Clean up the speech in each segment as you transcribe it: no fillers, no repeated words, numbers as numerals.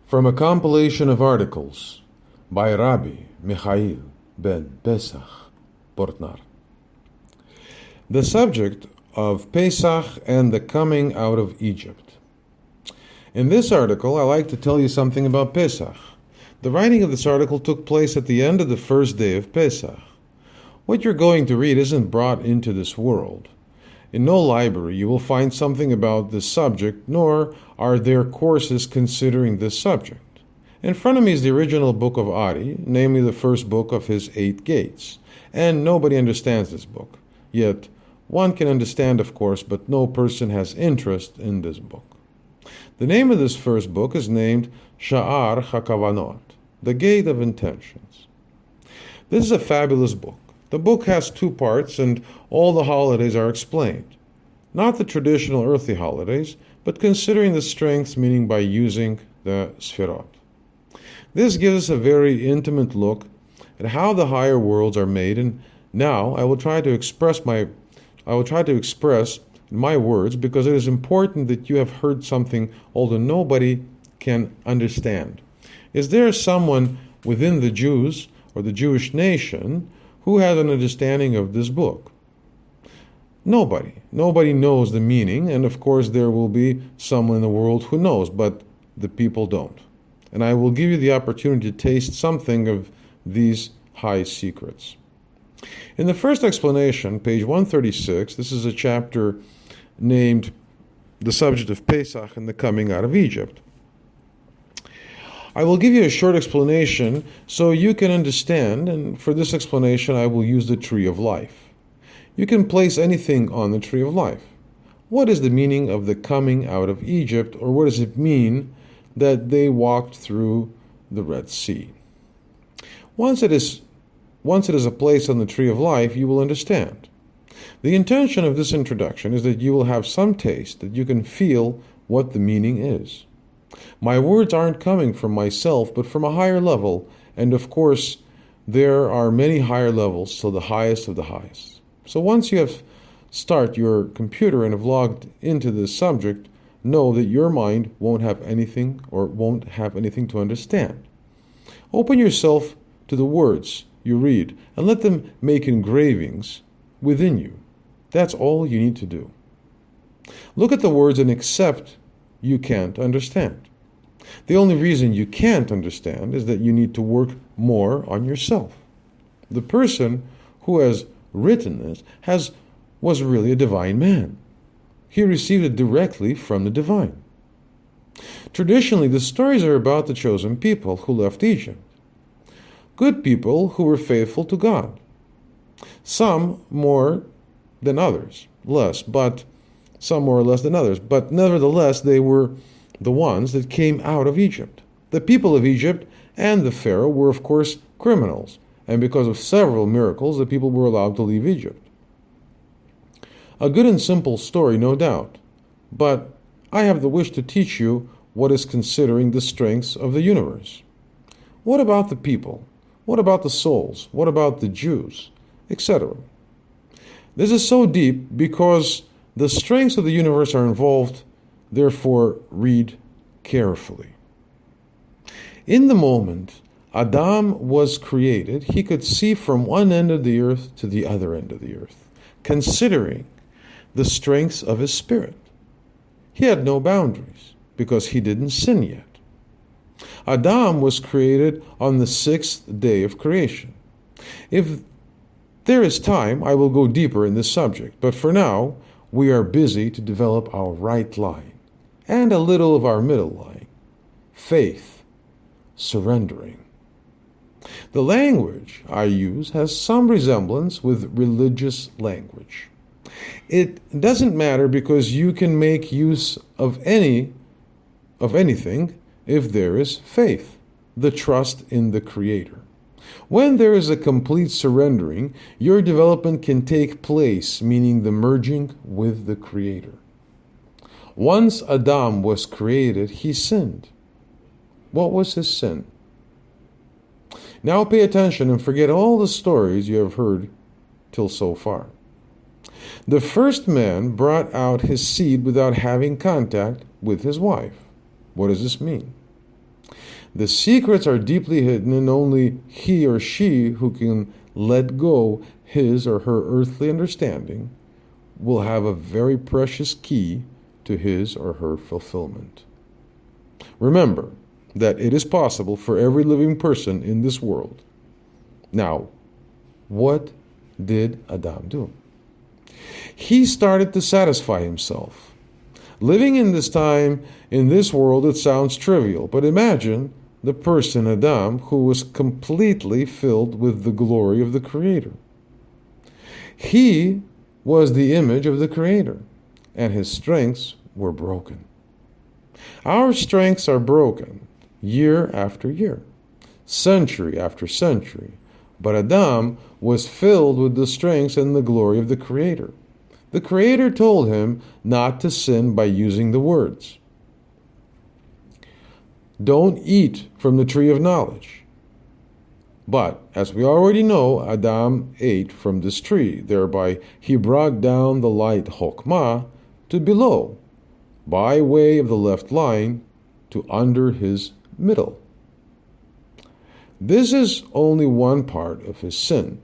From a compilation of articles by Rabbi Michael-ben-Pesach, Portnaar. The subject of Pesach and the coming out of Egypt. In this article, I like to tell you something about Pesach. The writing of this article took place at the end of the first day of Pesach. What you're going to read isn't brought into this world. In no library you will find something about this subject, nor are there courses considering this subject. In front of me is the original book of Ari, namely the first book of his 8 gates, and nobody understands this book. Yet, one can understand, of course, but no person has interest in this book. The name of this first book is named Sha'ar HaKavanot, the Gate of Intentions. This is a fabulous book. The book has 2 parts, and all the holidays are explained. Not the traditional earthly holidays, but considering the strengths, meaning by using the Sfirot. This gives us a very intimate look at how the higher worlds are made, and now I will try to express in my words, because it is important that you have heard something although nobody can understand. Is there someone within the Jews or the Jewish nation who has an understanding of this book? Nobody. Nobody knows the meaning, and of course there will be someone in the world who knows, but the people don't. And I will give you the opportunity to taste something of these high secrets. In the first explanation, page 136, this is a chapter named The Subject of Pesach and the Coming Out of Egypt. I will give you a short explanation so you can understand, and for this explanation I will use the tree of life. You can place anything on the tree of life. What is the meaning of the coming out of Egypt, or what does it mean that they walked through the Red Sea? Once it is a place on the tree of life, you will understand. The intention of this introduction is that you will have some taste, that you can feel what the meaning is. My words aren't coming from myself, but from a higher level, and of course, there are many higher levels till the highest of the highest. So once you have start your computer and have logged into this subject, know that your mind won't have anything to understand. Open yourself to the words you read and let them make engravings within you. That's all you need to do. Look at the words and accept you can't understand. The only reason you can't understand is that you need to work more on yourself. The person who has written this was really a divine man. He received it directly from the divine. Traditionally, the stories are about the chosen people who left Egypt. Good people who were faithful to God. Some more than others, some more or less than others, but nevertheless they were the ones that came out of Egypt. The people of Egypt and the Pharaoh were of course criminals, and because of several miracles the people were allowed to leave Egypt. A good and simple story, no doubt, but I have the wish to teach you what is considering the strengths of the universe. What about the people? What about the souls? What about the Jews? Etc. This is so deep because the strengths of the universe are involved, therefore read carefully. In the moment Adam was created, he could see from one end of the earth to the other end of the earth, considering the strengths of his spirit. He had no boundaries because he didn't sin yet. Adam was created on the 6th day of creation. If there is time, I will go deeper in this subject, but for now, we are busy to develop our right line and a little of our middle line, faith, surrendering. The language I use has some resemblance with religious language. It doesn't matter because you can make use of anything if there is faith, the trust in the Creator. When there is a complete surrendering, your development can take place, meaning the merging with the Creator. Once Adam was created, he sinned. What was his sin? Now pay attention and forget all the stories you have heard till so far. The first man brought out his seed without having contact with his wife. What does this mean? The secrets are deeply hidden, and only he or she who can let go his or her earthly understanding will have a very precious key to his or her fulfillment. Remember that it is possible for every living person in this world. Now, what did Adam do? He started to satisfy himself. Living in this time, in this world, it sounds trivial, but imagine the person Adam who was completely filled with the glory of the Creator. He was the image of the Creator, and his strengths were broken. Our strengths are broken year after year, century after century, but Adam was filled with the strengths and the glory of the Creator. The Creator told him not to sin by using the words, "Don't eat from the tree of knowledge." But, as we already know, Adam ate from this tree. Thereby, he brought down the light Chokmah to below, by way of the left line, to under his middle. This is only one part of his sin.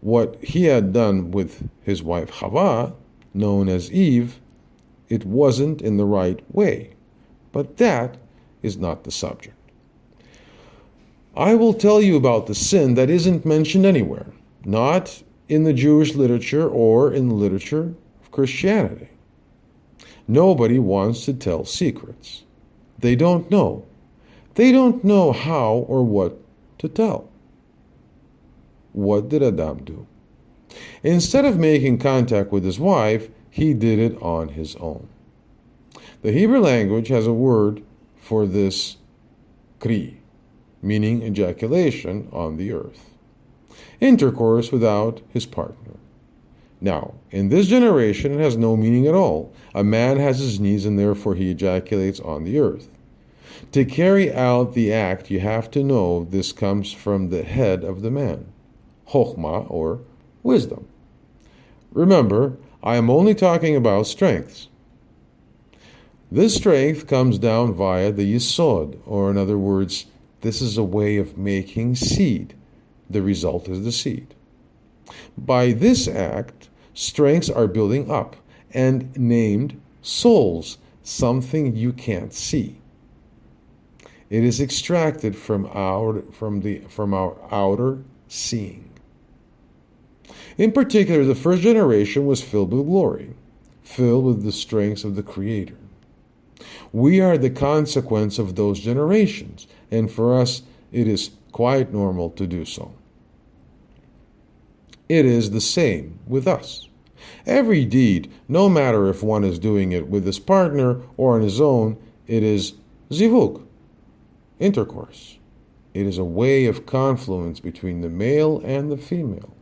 What he had done with his wife Chava, known as Eve, it wasn't in the right way. But that is not the subject. I will tell you about the sin that isn't mentioned anywhere, not in the Jewish literature or in the literature of Christianity. Nobody wants to tell secrets. They don't know. They don't know how or what to tell. What did Adam do? Instead of making contact with his wife, he did it on his own. The Hebrew language has a word for this, kri, meaning ejaculation on the earth. Intercourse without his partner. Now, in this generation, it has no meaning at all. A man has his needs and therefore he ejaculates on the earth. To carry out the act, you have to know this comes from the head of the man, Chokhmah, or wisdom. Remember, I am only talking about strengths. This strength comes down via the Yesod, or in other words, this is a way of making seed. The result is the seed. By this act, strengths are building up and named souls, something you can't see. It is extracted from our outer seeing. In particular, the first generation was filled with glory, filled with the strengths of the Creator. We are the consequence of those generations, and for us, it is quite normal to do so. It is the same with us. Every deed, no matter if one is doing it with his partner or on his own, it is zivug, intercourse. It is a way of confluence between the male and the female.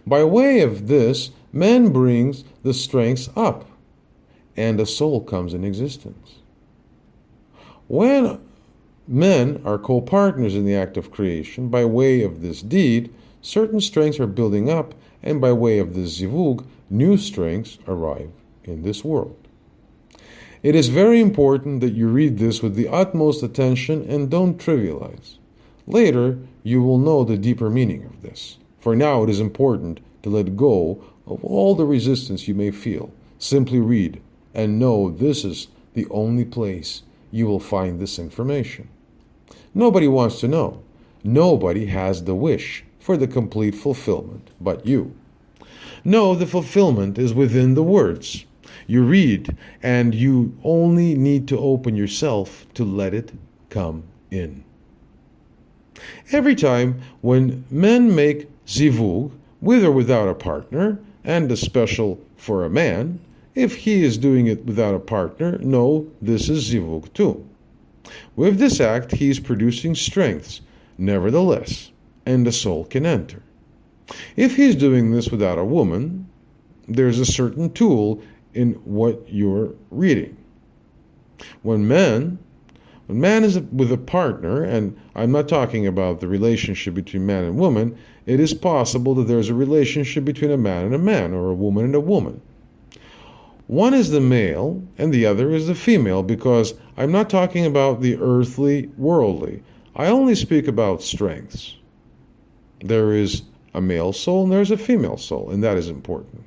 By way of this, man brings the strengths up, and a soul comes in existence. When men are co-partners in the act of creation, by way of this deed, certain strengths are building up, and by way of this zivug, new strengths arrive in this world. It is very important that you read this with the utmost attention and don't trivialize. Later, you will know the deeper meaning of this. For now, it is important to let go of all the resistance you may feel. Simply read and know this is the only place you will find this information. Nobody wants to know. Nobody has the wish for the complete fulfillment but you. No, the fulfillment is within the words. You read, and you only need to open yourself to let it come in. Every time when men make zivug, with or without a partner, and especially for a man, if he is doing it without a partner, know this is zivug too. With this act, he is producing strengths, nevertheless, and the soul can enter. If he is doing this without a woman, there's a certain tool in what you're reading. When man is with a partner, and I'm not talking about the relationship between man and woman, it is possible that there's a relationship between a man and a man, or a woman and a woman. One is the male and the other is the female, because I'm not talking about the earthly, worldly. I only speak about strengths. There is a male soul and there's a female soul, and that is important.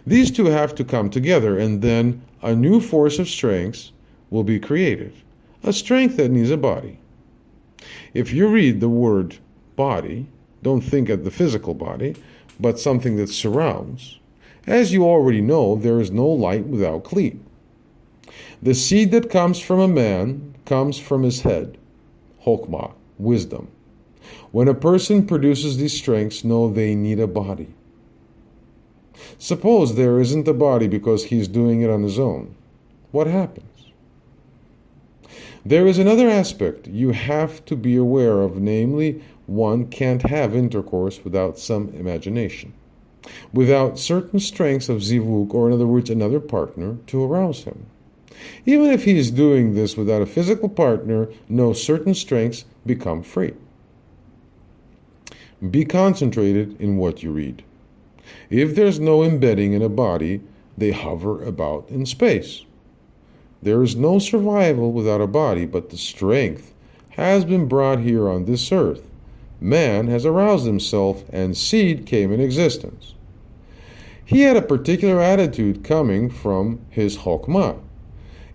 These two have to come together, and then a new force of strengths will be created. A strength that needs a body. If you read the word body, don't think of the physical body, but something that surrounds. As you already know, there is no light without Kli. The seed that comes from a man comes from his head, Chokmah, wisdom. When a person produces these strengths, know they need a body. Suppose there isn't a body because he's doing it on his own. What happens? There is another aspect you have to be aware of, namely, one can't have intercourse without some imagination, without certain strengths of zivug, or in other words, another partner to arouse him. Even if he is doing this without a physical partner, no, certain strengths become free. Be concentrated in what you read. If there's no embedding in a body, they hover about in space. There is no survival without a body, but the strength has been brought here on this earth. Man has aroused himself, and seed came in existence. He had a particular attitude coming from his Chokmah.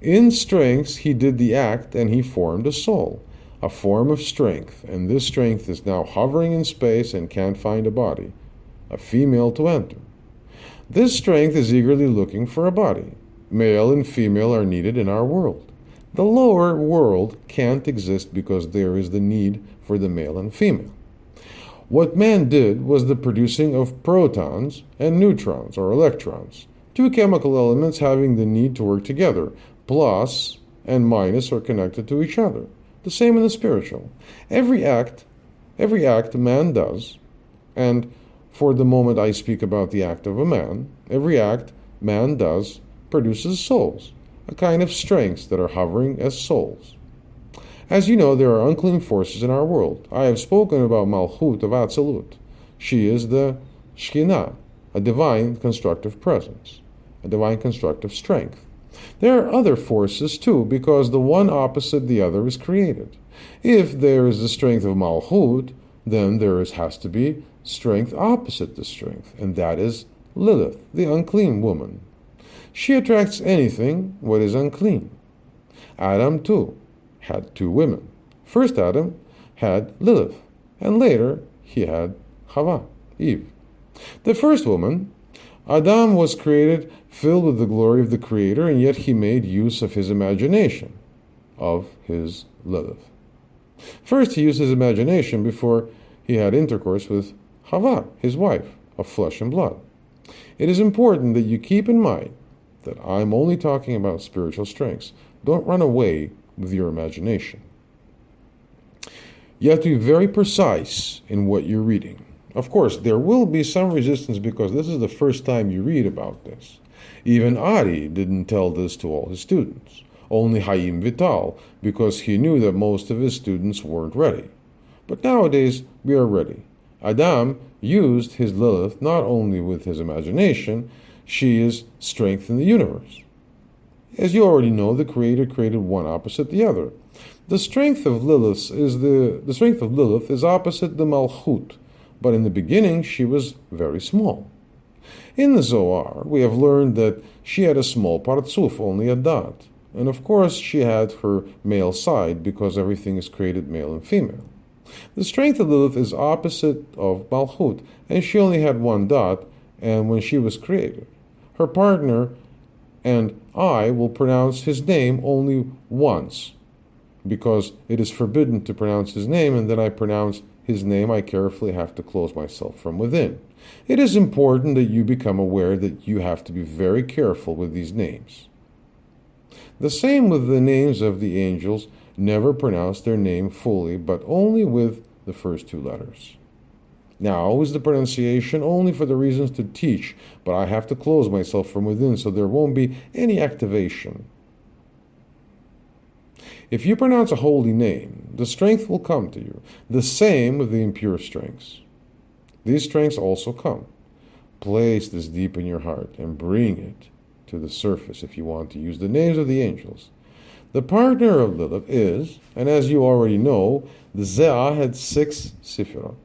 In strengths he did the act, and he formed a soul, a form of strength, and this strength is now hovering in space and can't find a body, a female to enter. This strength is eagerly looking for a body. Male and female are needed in our world. The lower world can't exist because there is the need for the male and female. What man did was the producing of protons and neutrons, or electrons, two chemical elements having the need to work together. Plus and minus are connected to each other. The same in the spiritual. Every act man does, and for the moment I speak about the act of a man, every act man does produces souls, a kind of strengths that are hovering as souls. As you know, there are unclean forces in our world. I have spoken about Malchut of Atzilut. She is the Shekhinah, a divine constructive presence, a divine constructive strength. There are other forces too, because the one opposite the other is created. If there is the strength of Malchut, then there has to be strength opposite the strength, and that is Lilith, the unclean woman. She attracts anything what is unclean. Adam too had two women. First Adam had Lilith, and later he had Chava, Eve. The first woman, Adam, was created filled with the glory of the Creator, and yet he made use of his imagination, of his Lilith. First he used his imagination before he had intercourse with Chava, his wife, of flesh and blood. It is important that you keep in mind that I'm only talking about spiritual strengths. Don't run away with your imagination. You have to be very precise in what you're reading. Of course, there will be some resistance because this is the first time you read about this. Even Ari didn't tell this to all his students. Only Haim Vital, because he knew that most of his students weren't ready. But nowadays, we are ready. Adam used his Lilith not only with his imagination, she is strength in the universe. As you already know, the Creator created one opposite the other. The strength of Lilith is opposite the Malchut, but in the beginning she was very small. In the Zohar, we have learned that she had a small partzuf, only a dot, and of course she had her male side because everything is created male and female. The strength of Lilith is opposite of Malchut, and she only had one dot, and when she was created, her partner and I will pronounce his name only once, because it is forbidden to pronounce his name, and then I pronounce his name, I carefully have to close myself from within. It is important that you become aware that you have to be very careful with these names. The same with the names of the angels. Never pronounce their name fully, but only with the first two letters. Now is the pronunciation only for the reasons to teach, but I have to close myself from within so there won't be any activation. If you pronounce a holy name, the strength will come to you. The same with the impure strengths. These strengths also come. Place this deep in your heart and bring it to the surface, if you want to use the names of the angels. The partner of Lilith is, and as you already know, the Ze'ah had 6 Sefirot.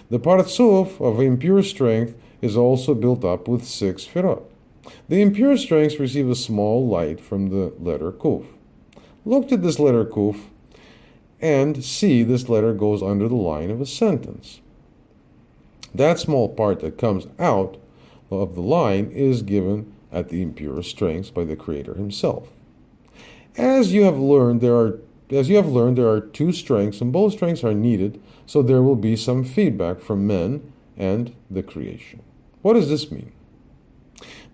The Partzuf of impure strength is also built up with 6 Sefirot. The impure strengths receive a small light from the letter Kuf. Look at this letter Kuf and see this letter goes under the line of a sentence. That small part that comes out of the line is given at the impure strengths by the Creator himself. As you have learned, there are 2 strengths, and both strengths are needed, so there will be some feedback from men and the creation. What does this mean?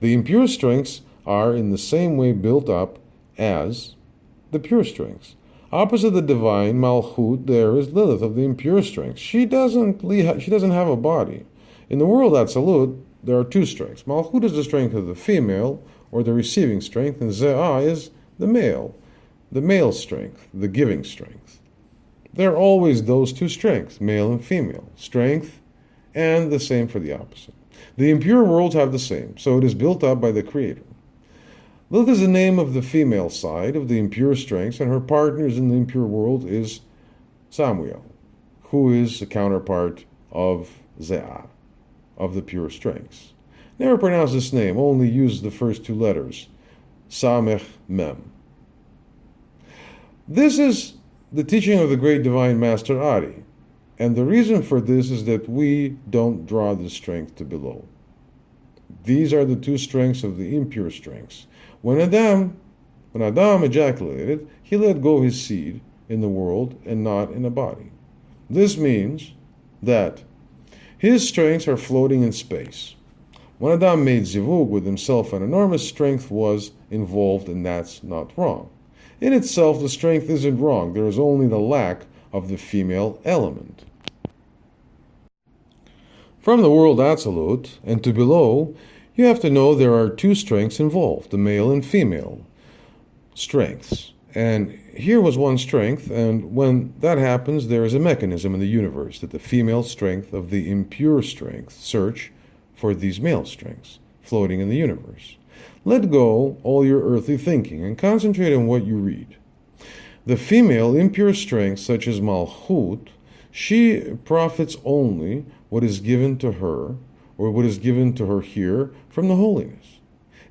The impure strengths are in the same way built up as the pure strengths. Opposite the divine Malchut, there is Lilith of the impure strengths. She doesn't have a body. In the world Atzilut, there are 2 strengths. Malchut is the strength of the female, or the receiving strength, and Ze'ah is the male strength, the giving strength. There are always those 2 strengths, male and female, strength, and the same for the opposite. The impure worlds have the same, so it is built up by the Creator. Lilith is the name of the female side of the impure strengths, and her partners in the impure world is Samuel, who is a counterpart of Ze'ah, of the pure strengths. Never pronounce this name, only use the first 2 letters, Samech Mem. This is the teaching of the great divine master Ari, and the reason for this is that we don't draw the strength to below. These are the 2 strengths of the impure strengths. When Adam ejaculated, he let go his seed in the world and not in a body. This means that his strengths are floating in space. When Adam made zivug with himself, an enormous strength was involved, and that's not wrong. In itself, the strength isn't wrong. There is only the lack of the female element. From the world Atzilut and to below, you have to know there are 2 strengths involved, the male and female strengths. And here was one strength, and when that happens, there is a mechanism in the universe that the female strength of the impure strength search for these male strengths floating in the universe. Let go all your earthly thinking and concentrate on what you read. The female impure strength, such as Malchut, she profits only what is given to her, or what is given to her here from the holiness.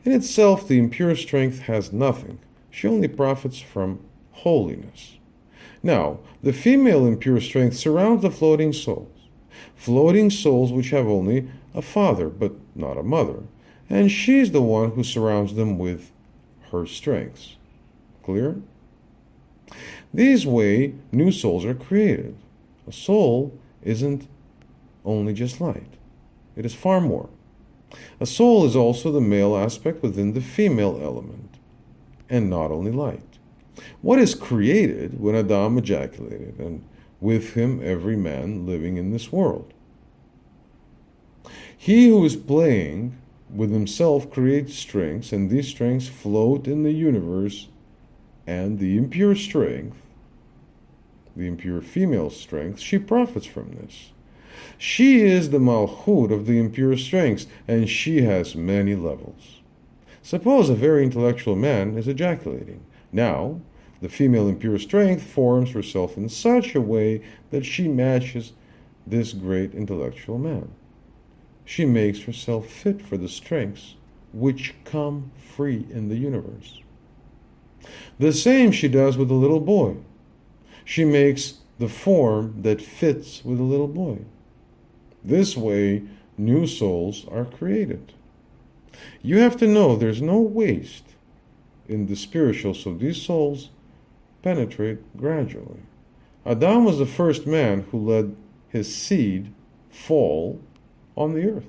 In itself, the impure strength has nothing. She only profits from holiness. Now, the female impure strength surrounds the floating souls which have only a father but not a mother, and she's the one who surrounds them with her strengths. Clear? These way, new souls are created. A soul isn't only just light. It is far more. A soul is also the male aspect within the female element, and not only light. What is created when Adam ejaculated, and with him every man living in this world? He who is playing with himself creates strengths, and these strengths float in the universe, and the impure strength, the impure female strength, she profits from this. She is the Malchut of the impure strengths, and she has many levels. Suppose a very intellectual man is ejaculating. Now, the female impure strength forms herself in such a way that she matches this great intellectual man. She makes herself fit for the strengths which come free in the universe. The same she does with the little boy. She makes the form that fits with the little boy. This way, new souls are created. You have to know there's no waste in the spiritual, so these souls penetrate gradually. Adam was the first man who let his seed fall on the earth,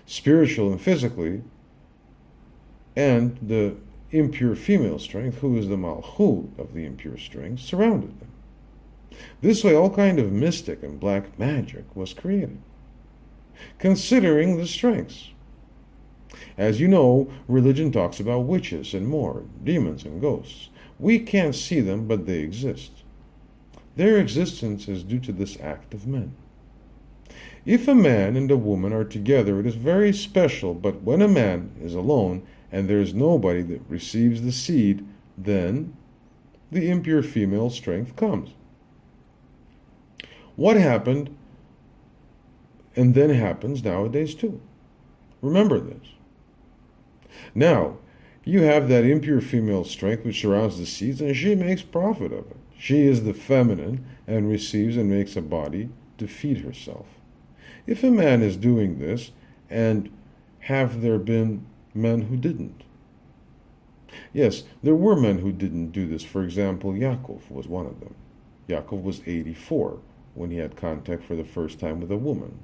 spiritual and physically, and the impure female strength, who is the Malchut of the impure strength, surrounded them. This way, all kind of mystic and black magic was created, considering the strengths. As you know, religion talks about witches and more, demons and ghosts. We can't see them, but they exist. Their existence is due to this act of men. If a man and a woman are together, it is very special, but when a man is alone and there is nobody that receives the seed, then the impure female strength comes. What happened and then happens nowadays too. Remember this. Now, you have that impure female strength which surrounds the seeds, and she makes profit of it. She is the feminine and receives and makes a body to feed herself. If a man is doing this, and have there been men who didn't? Yes, there were men who didn't do this. For example, Yaakov was one of them. Yaakov was 84 when he had contact for the first time with a woman.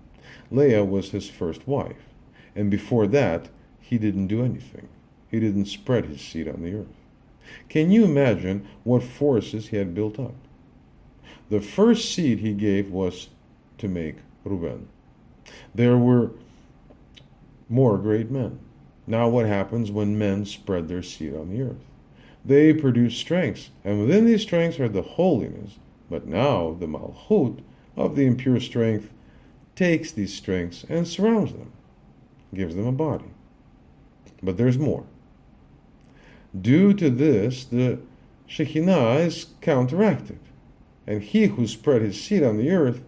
Leah was his first wife, and before that, he didn't do anything. He didn't spread his seed on the earth. Can you imagine what forces he had built up? The first seed he gave was to make Reuben. There were more great men. Now what happens when men spread their seed on the earth? They produce strengths, and within these strengths are the holiness. But now the malchut of the impure strength takes these strengths and surrounds them, gives them a body. But there's more. Due to this, the Shekhinah is counteracted, and he who spread his seed on the earth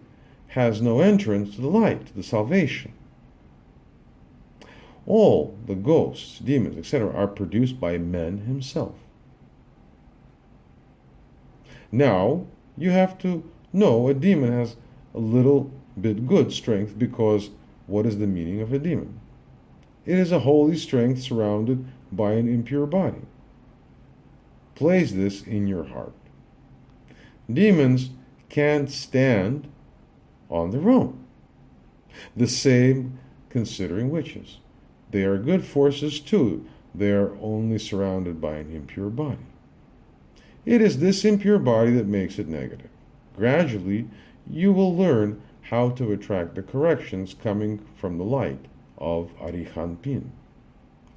has no entrance to the light, to the salvation. All the ghosts, demons, etc., are produced by men himself. Now, you have to know a demon has a little bit good strength, because what is the meaning of a demon? It is a holy strength surrounded by an impure body. Place this in your heart. Demons can't stand on their own. The same considering witches. They are good forces too. They are only surrounded by an impure body. It is this impure body that makes it negative. Gradually, you will learn how to attract the corrections coming from the light of Arichanpin,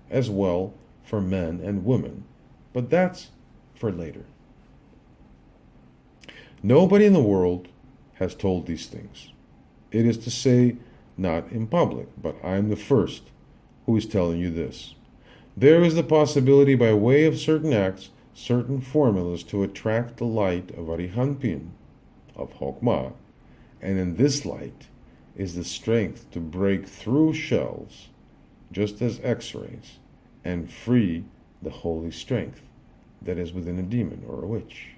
as well for men and women, but that's for later. Nobody in the world has told these things. It is to say, not in public, but I am the first who is telling you this. There is the possibility by way of certain acts, certain formulas to attract the light of Arichanpin, of Chokmah, and in this light is the strength to break through shells, just as X-rays, and free the holy strength that is within a demon or a witch.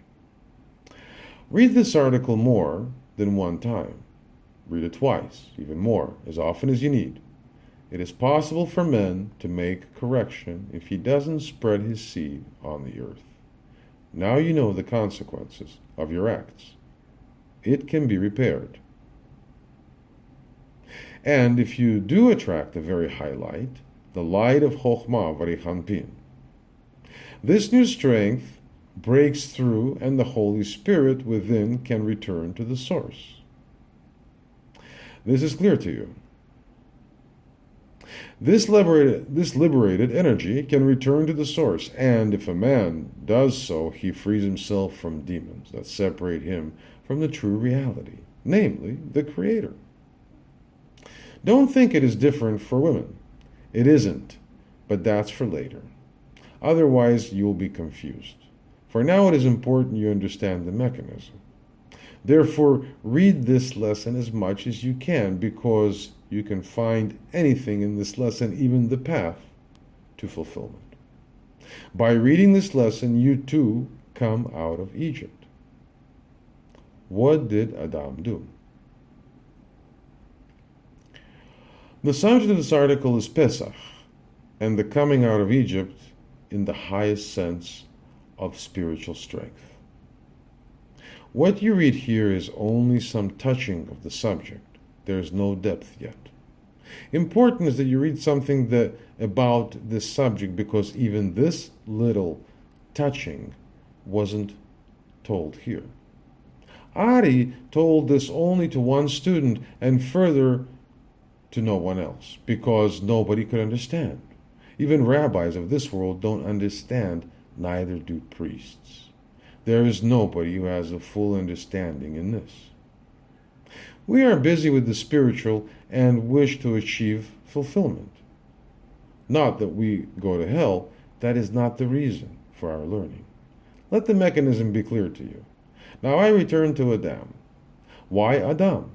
Read this article more than one time. Read it twice, even more, as often as you need. It is possible for men to make correction if he doesn't spread his seed on the earth. Now you know the consequences of your acts. It can be repaired. And if you do attract a very high light, the light of Chokhmah Varichanpin, this new strength breaks through and the Holy Spirit within can return to the source. This is clear to you. This liberated energy can return to the source, and if a man does so, he frees himself from demons that separate him from the true reality, namely the Creator. Don't think it is different for women. It isn't, but that's for later. Otherwise, you will be confused. For now, it is important you understand the mechanism. Therefore, read this lesson as much as you can, because you can find anything in this lesson, even the path to fulfillment. By reading this lesson, you too come out of Egypt. What did Adam do? The subject of this article is Pesach, and the coming out of Egypt in the highest sense of spiritual strength. What you read here is only some touching of the subject. There is no depth yet. Important is that you read something about this subject, because even this little touching wasn't told here. Ari told this only to one student and further to no one else, because nobody could understand. Even rabbis of this world don't understand, neither do priests. There is nobody who has a full understanding in this. We are busy with the spiritual and wish to achieve fulfillment. Not that we go to hell, that is not the reason for our learning. Let the mechanism be clear to you. Now I return to Adam. Why Adam?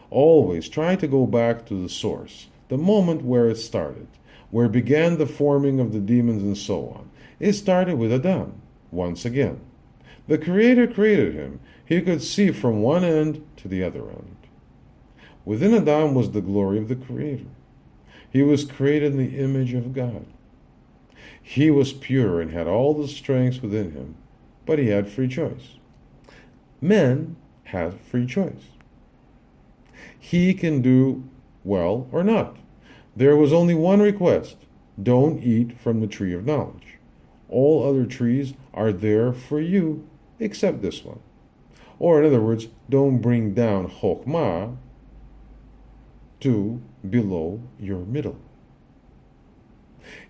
Always try to go back to the source, the moment where it started, where began the forming of the demons and so on. It started with Adam, once again. The Creator created him. He could see from one end to the other end. Within Adam was the glory of the Creator. He was created in the image of God. He was pure and had all the strengths within him, but he had free choice. Men have free choice. He can do well or not. There was only one request: don't eat from the tree of knowledge. All other trees are there for you except this one. Or in other words, don't bring down Chokmah to below your middle.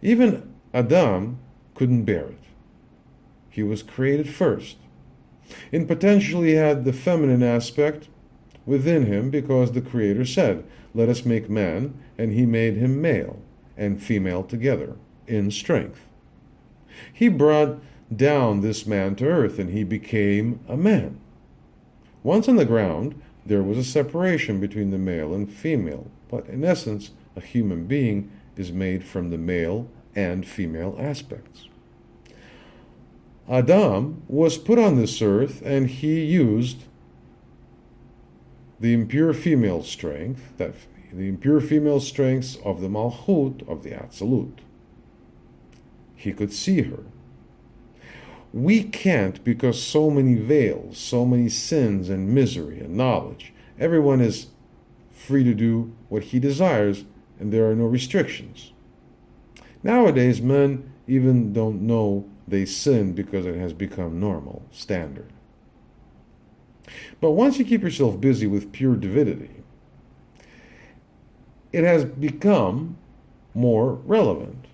Even Adam couldn't bear it. He was created first. In potential, he had the feminine aspect within him because the Creator said, "Let us make man," and he made him male and female together in strength. He brought down this man to earth and he became a man. Once on the ground, there was a separation between the male and female, but in essence, a human being is made from the male and female aspects. Adam was put on this earth and he used the impure female strength, the impure female strengths of the Malchut, of the Absolute. He could see her. We can't because so many veils, so many sins and misery and knowledge. Everyone is free to do what he desires and there are no restrictions. Nowadays, men even don't know they sin because it has become normal, standard. But once you keep yourself busy with pure divinity, it has become more relevant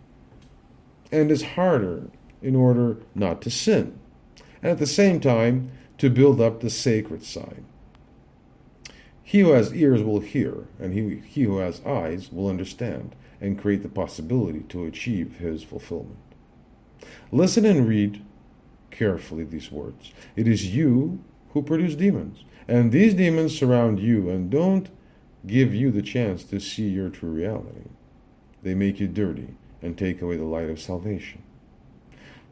and is harder in order not to sin, and at the same time to build up the sacred side. He who has ears will hear, and he who has eyes will understand and create the possibility to achieve his fulfillment. Listen and read carefully these words. It is you who produce demons, and these demons surround you and don't give you the chance to see your true reality. They make you dirty and take away the light of salvation.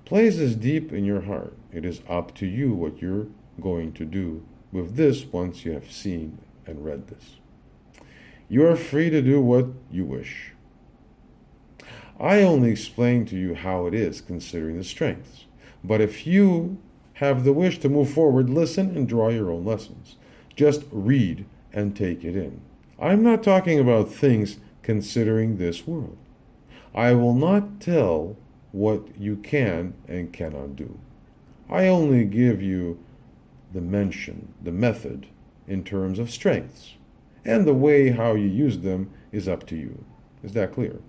Place this deep in your heart. It is up to you what you're going to do with this once you have seen and read this. You are free to do what you wish. I only explain to you how it is considering the strengths. But if you have the wish to move forward, listen and draw your own lessons. Just read and take it in. I'm not talking about things considering this world. I will not tell what you can and cannot do. I only give you the method in terms of strengths, and the way how you use them is up to you. Is that clear?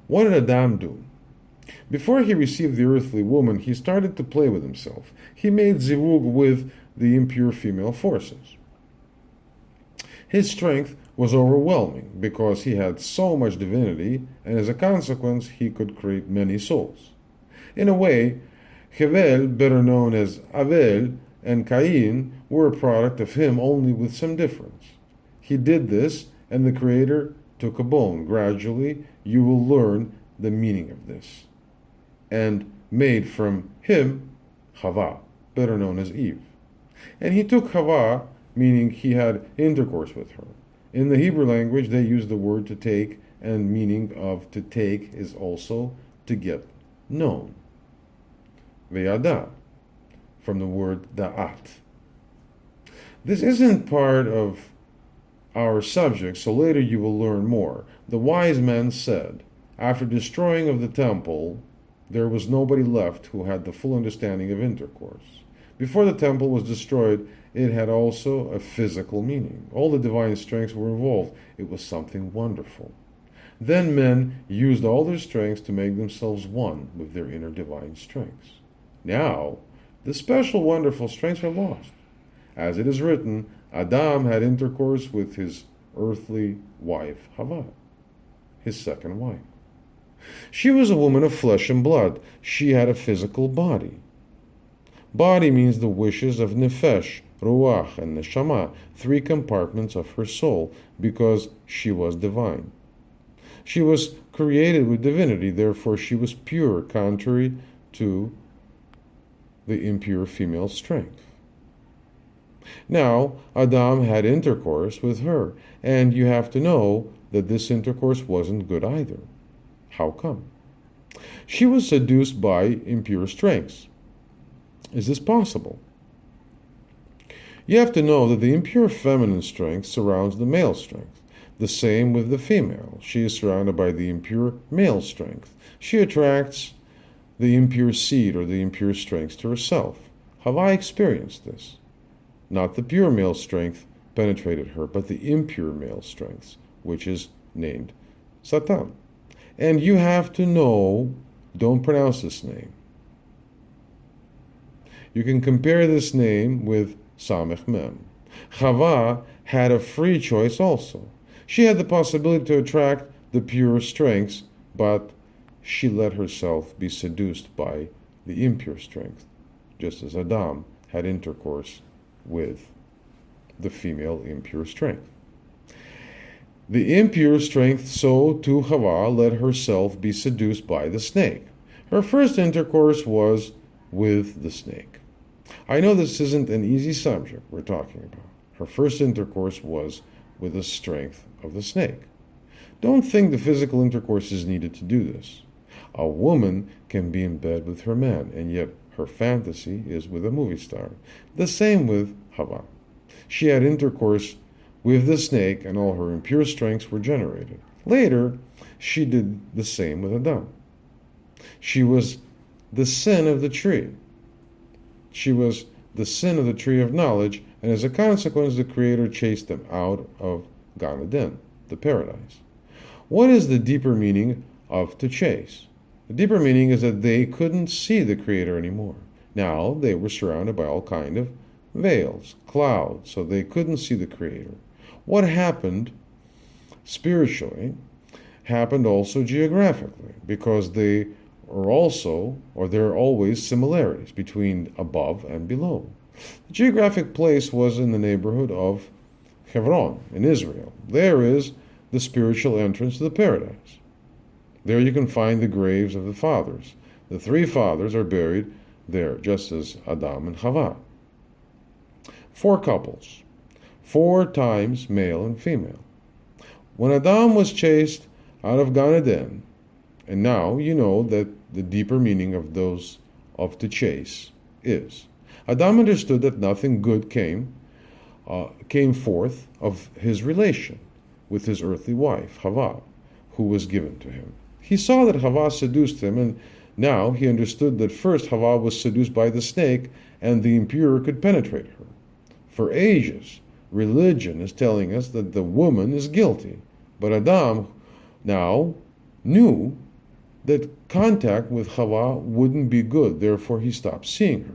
What did Adam do? Before he received the earthly woman, he started to play with himself. He made zivug with the impure female forces. His strength was overwhelming because he had so much divinity, and as a consequence, he could create many souls. In a way, Hevel, better known as Avel, and Cain were a product of him, only with some difference. He did this, and the Creator took a bone. Gradually, you will learn the meaning of this, and made from him Chava, better known as Eve. And he took Chava, meaning he had intercourse with her. In the Hebrew language, they use the word to take, and meaning of to take is also to get known. Ve'yada, from the word da'at. This isn't part of our subject, so later you will learn more. The wise men said, after destroying of the temple, there was nobody left who had the full understanding of intercourse. Before the temple was destroyed, it had also a physical meaning. All the divine strengths were involved. It was something wonderful. Then men used all their strengths to make themselves one with their inner divine strengths. Now, the special wonderful strengths are lost. As it is written, Adam had intercourse with his earthly wife, Hava, his second wife. She was a woman of flesh and blood. She had a physical body. Body means the wishes of Nefesh, Ruach, and Neshama, three compartments of her soul, because she was divine. She was created with divinity, therefore she was pure, contrary to the impure female strength. Now, Adam had intercourse with her, and you have to know that this intercourse wasn't good either. How come? She was seduced by impure strengths. Is this possible? You have to know that the impure feminine strength surrounds the male strength. The same with the female. She is surrounded by the impure male strength. She attracts the impure seed or the impure strengths to herself. Have I experienced this? Not the pure male strength penetrated her, but the impure male strengths, which is named Satan. And you have to know, don't pronounce this name. You can compare this name with Samech Mem. Chava had a free choice also. She had the possibility to attract the pure strengths, but she let herself be seduced by the impure strength, just as Adam had intercourse with the female impure strength. The impure strength, so too Chava let herself be seduced by the snake. Her first intercourse was with the snake. I know this isn't an easy subject we're talking about. Her first intercourse was with the strength of the snake. Don't think the physical intercourse is needed to do this. A woman can be in bed with her man, and yet her fantasy is with a movie star. The same with Chava. She had intercourse with the snake, and all her impure strengths were generated. Later, she did the same with Adam. She was the sin of the tree. She was the sin of the tree of knowledge, and as a consequence, the Creator chased them out of Gan Eden, the paradise. What is the deeper meaning of to chase? The deeper meaning is that they couldn't see the Creator anymore. Now they were surrounded by all kind of veils, clouds, so they couldn't see the Creator. What happened spiritually happened also geographically, because there are always similarities between above and below. The geographic place was in the neighborhood of Hebron in Israel. There is the spiritual entrance to the paradise. There you can find the graves of the fathers. The three fathers are buried there, just as Adam and Chava. 4 couples, 4 times male and female. When Adam was chased out of Gan Eden, and now you know that the deeper meaning of those of to chase is, Adam understood that nothing good came forth of his relation with his earthly wife, Chava, who was given to him. He saw that Chava seduced him, and now he understood that first Chava was seduced by the snake, and the impure could penetrate her. For ages, religion is telling us that the woman is guilty, but Adam now knew that contact with Chava wouldn't be good, therefore he stopped seeing her.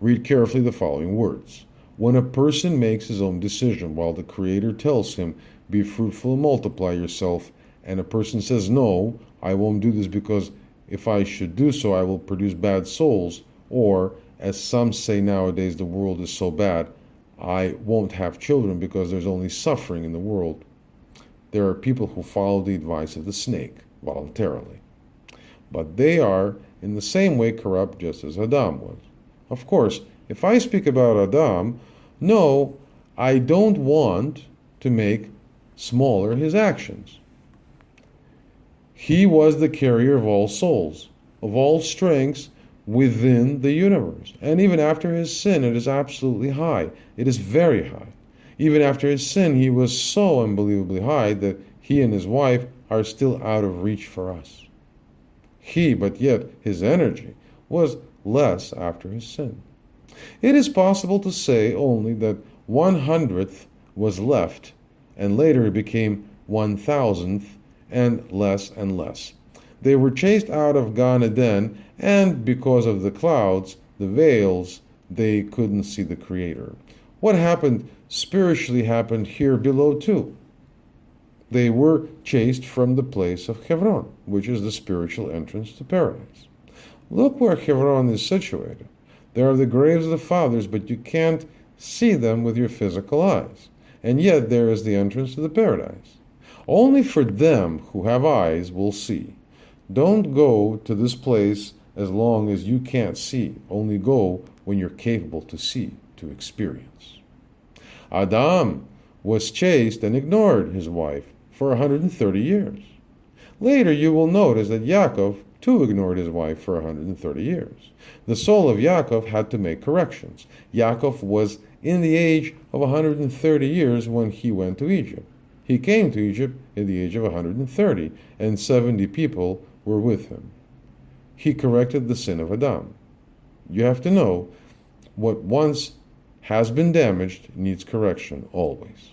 Read carefully the following words. When a person makes his own decision while the Creator tells him, be fruitful and multiply yourself, and a person says, no, I won't do this because if I should do so, I will produce bad souls, or, as some say nowadays, the world is so bad, I won't have children because there's only suffering in the world. There are people who follow the advice of the snake voluntarily. But they are in the same way corrupt just as Adam was. Of course, if I speak about Adam, no, I don't want to make smaller his actions. He was the carrier of all souls, of all strengths within the universe. And even after his sin, it is absolutely high. It is very high. Even after his sin, he was so unbelievably high that he and his wife are still out of reach for us. But yet his energy was less after his sin. It is possible to say only that 1/100th was left, and later it became 1,000th, and less and less. They were chased out of Gan Eden, and because of the clouds, the veils, they couldn't see the Creator. What happened spiritually happened here below too. They were chased from the place of Hebron, which is the spiritual entrance to paradise. Look where Hebron is situated. There are the graves of the fathers, but you can't see them with your physical eyes. And yet there is the entrance to the paradise. Only for them who have eyes will see. Don't go to this place as long as you can't see. Only go when you're capable to see, to experience. Adam was chased and ignored his wife for 130 years. Later you will notice that Yaakov too ignored his wife for 130 years. The soul of Yaakov had to make corrections. Yaakov was in the age of 130 years when he went to Egypt. He came to Egypt at the age of 130, and 70 people were with him. He corrected the sin of Adam. You have to know, what once has been damaged needs correction always.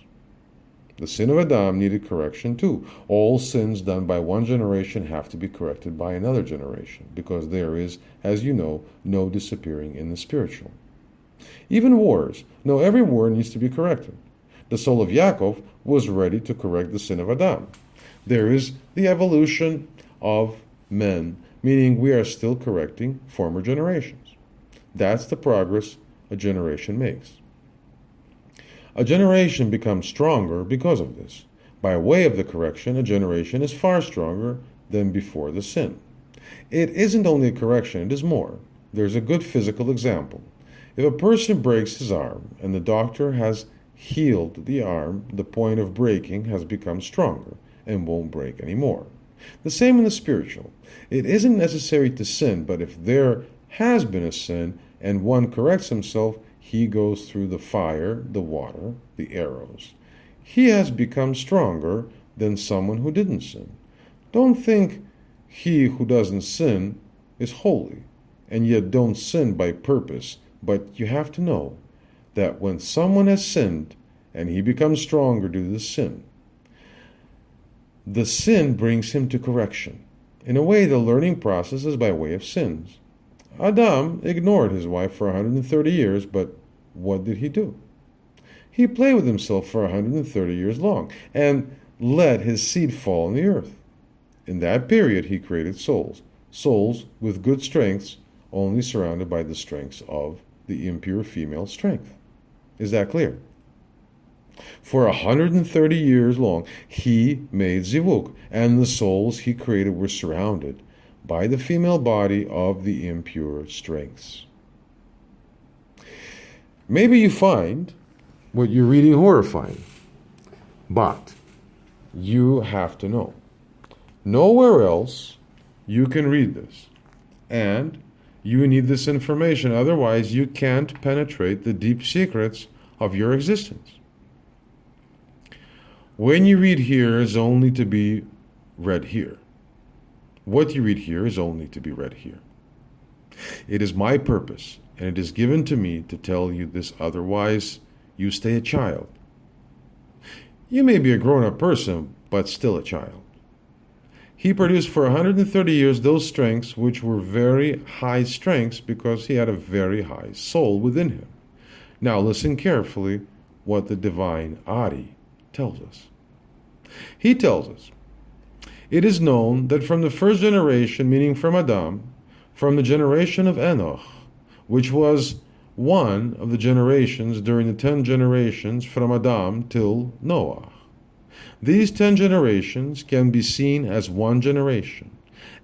The sin of Adam needed correction too. All sins done by one generation have to be corrected by another generation, because there is, as you know, no disappearing in the spiritual. Even wars. No, every war needs to be corrected. The soul of Yaakov was ready to correct the sin of Adam. There is the evolution of men, meaning we are still correcting former generations. That's the progress a generation makes. A generation becomes stronger because of this. By way of the correction, a generation is far stronger than before the sin. It isn't only a correction, it is more. There's a good physical example. If a person breaks his arm and the doctor has healed the arm, the point of breaking has become stronger and won't break anymore. The same in the spiritual. It isn't necessary to sin, but if there has been a sin and one corrects himself, he goes through the fire, the water, the arrows. He has become stronger than someone who didn't sin. Don't think he who doesn't sin is holy, and yet don't sin by purpose, but you have to know that when someone has sinned and he becomes stronger due to the sin brings him to correction. In a way, the learning process is by way of sins. Adam ignored his wife for 130 years, but what did he do? He played with himself for 130 years long and let his seed fall on the earth. In that period, he created souls with good strengths, only surrounded by the strengths of the impure female strength. Is that clear? For 130 years long, he made zivug, and the souls he created were surrounded by the female body of the impure strengths. Maybe you find what you're reading horrifying, but you have to know. Nowhere else you can read this, and you need this information, otherwise you can't penetrate the deep secrets of your existence. When you read here is only to be read here. What you read here is only to be read here. It is my purpose, and it is given to me to tell you this, otherwise you stay a child. You may be a grown-up person, but still a child. He produced for 130 years those strengths which were very high strengths because he had a very high soul within him. Now listen carefully what the divine Ari tells us. He tells us, it is known that from the first generation, meaning from Adam, from the generation of Enoch, which was one of the generations during the 10 generations from Adam till Noah. These 10 generations can be seen as one generation,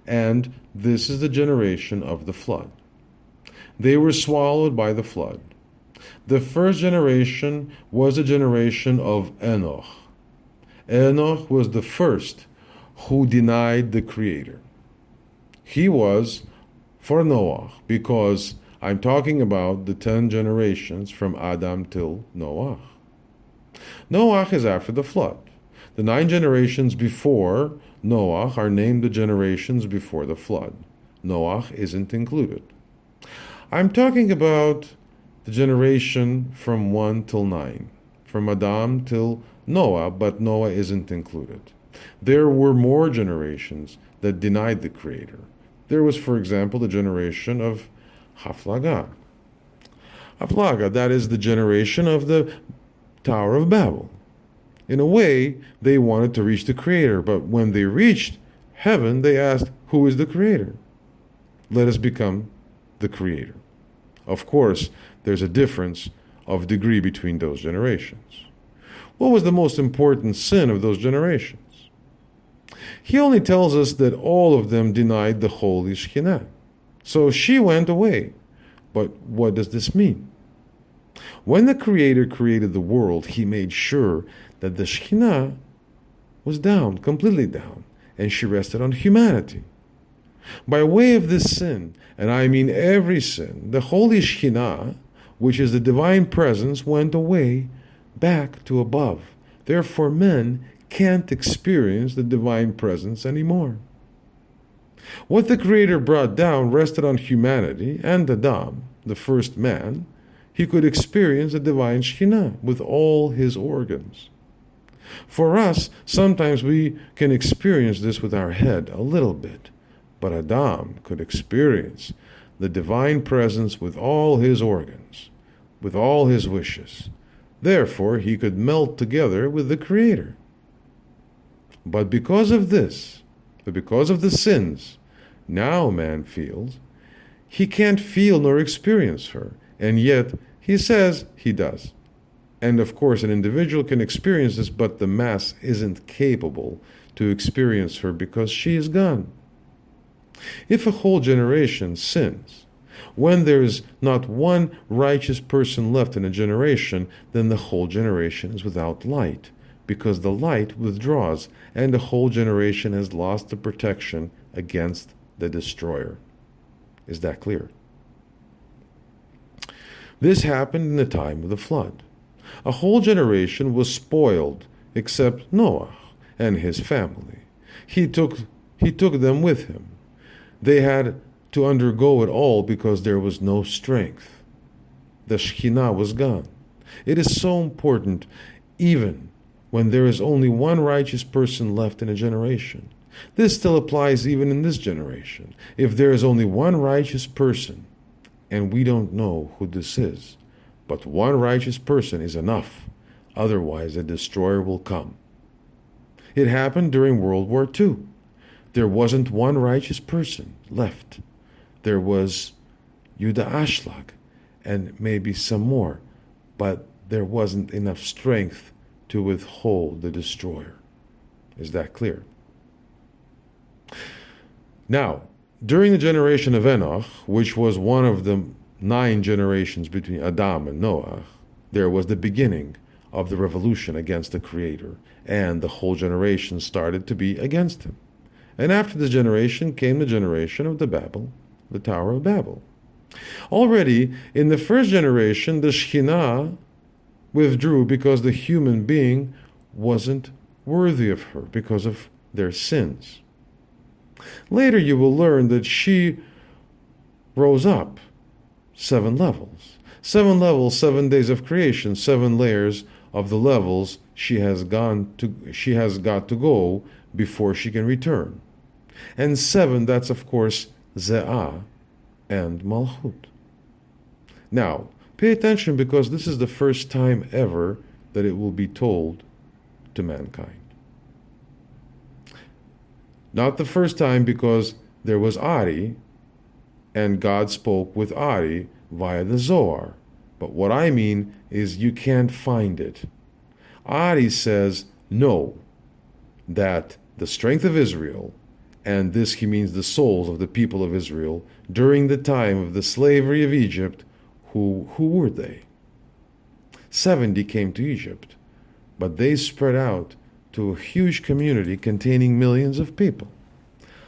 and this is the generation of the flood. They were swallowed by the flood. The first generation was a generation of Enoch. Enoch was the first who denied the Creator. He was for Noah, because I'm talking about the 10 generations from Adam till Noah. Noah is after the flood. The 9 generations before Noah are named the generations before the flood. Noah isn't included. I'm talking about the generation from 1 till 9, from Adam till Noah, but Noah isn't included. There were more generations that denied the Creator. There was, for example, the generation of Haflagah. Avlaga, that is the generation of the Tower of Babel. In a way, they wanted to reach the Creator, but when they reached heaven, they asked, who is the Creator? Let us become the Creator. Of course, there's a difference of degree between those generations. What was the most important sin of those generations? He only tells us that all of them denied the holy Shekhinah. So she went away. But what does this mean? When the Creator created the world, He made sure that the Shekhinah was down, completely down, and she rested on humanity. By way of this sin, and I mean every sin, the holy Shekhinah, which is the divine presence, went away back to above. Therefore, men can't experience the divine presence anymore. What the Creator brought down rested on humanity, and Adam, the first man, he could experience the divine Shekhinah with all his organs. For us, sometimes we can experience this with our head a little bit, but Adam could experience the divine presence with all his organs, with all his wishes. Therefore, he could melt together with the Creator. But because of this, because of the sins, now man feels he can't feel nor experience her, and yet he says he does. And of course, an individual can experience this, but the mass isn't capable to experience her because she is gone. If a whole generation sins, when there is not one righteous person left in a generation, then the whole generation is without light, because the light withdraws, and the whole generation has lost the protection against the destroyer. Is that clear? This happened in the time of the flood. A whole generation was spoiled, except Noah and his family. He took them with him. They had to undergo it all because there was no strength. The Shekhinah was gone. It is so important, even when there is only one righteous person left in a generation. This still applies even in this generation. If there is only one righteous person, and we don't know who this is, but one righteous person is enough. Otherwise, a destroyer will come. It happened during World War II. There wasn't one righteous person left. There was Yuda Ashlag and maybe some more, but there wasn't enough strength to withhold the destroyer. Is that clear? Now, during the generation of Enoch, which was one of the 9 generations between Adam and Noah, there was the beginning of the revolution against the Creator, and the whole generation started to be against him. And after this generation came the generation of the Tower of Babel. Already in the first generation, the Shekhinah withdrew because the human being wasn't worthy of her because of their sins. Later you will learn that she rose up 7 levels. 7 levels, 7 days of creation, 7 layers of the levels she has got to go before she can return. And 7, that's of course Ze'ah and Malchut. Now, pay attention because this is the first time ever that it will be told to mankind. Not the first time because there was Ari, and God spoke with Ari via the Zohar. But what I mean is you can't find it. Ari says, no, that the strength of Israel, and this he means the souls of the people of Israel, during the time of the slavery of Egypt, who were they? 70 came to Egypt, but they spread out to a huge community containing millions of people.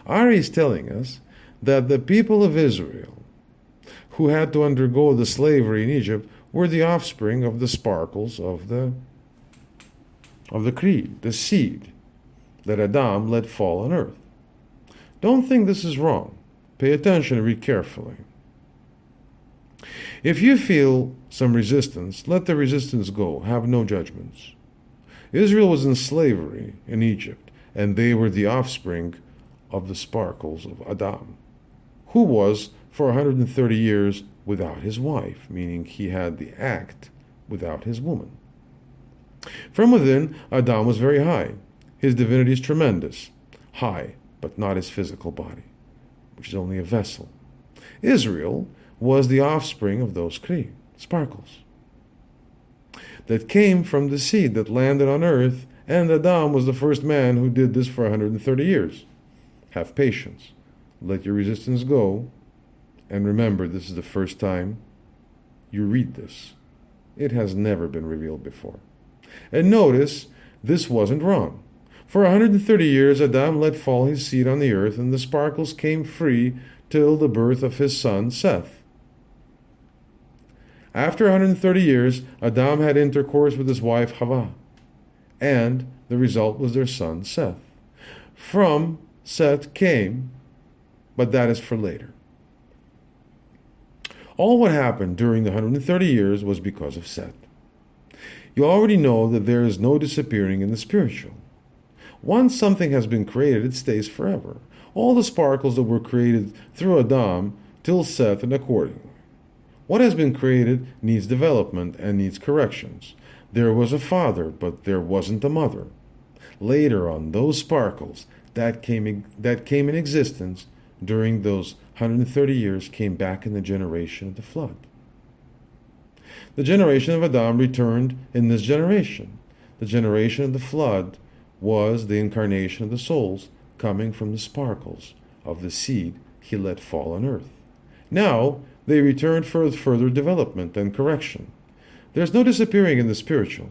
Ari is telling us that the people of Israel who had to undergo the slavery in Egypt were the offspring of the sparkles of the creed, the seed that Adam let fall on earth. Don't think this is wrong. Pay attention and read carefully. If you feel some resistance, let the resistance go. Have no judgments. Israel was in slavery in Egypt, and they were the offspring of the sparkles of Adam, who was, for 130 years, without his wife, meaning he had the act without his woman. From within, Adam was very high. His divinity is tremendous, high, but not his physical body, which is only a vessel. Israel was the offspring of those Kri, sparkles, that came from the seed that landed on earth, and Adam was the first man who did this for 130 years. Have patience. Let your resistance go, and remember, this is the first time you read this. It has never been revealed before. And notice, this wasn't wrong. For 130 years, Adam let fall his seed on the earth, and the sparkles came free till the birth of his son, Seth. After 130 years, Adam had intercourse with his wife, Havah, and the result was their son, Seth. From Seth came, but that is for later. All what happened during the 130 years was because of Seth. You already know that there is no disappearing in the spiritual. Once something has been created, it stays forever. All the sparkles that were created through Adam till Seth and accordingly. What has been created needs development and needs corrections. There was a father, but there wasn't a mother. Later on, those sparkles that came in existence during those 130 years came back in the generation of the flood. The generation of Adam returned in this generation. The generation of the flood was the incarnation of the souls coming from the sparkles of the seed he let fall on earth. Now, they return for further development and correction. There's no disappearing in the spiritual.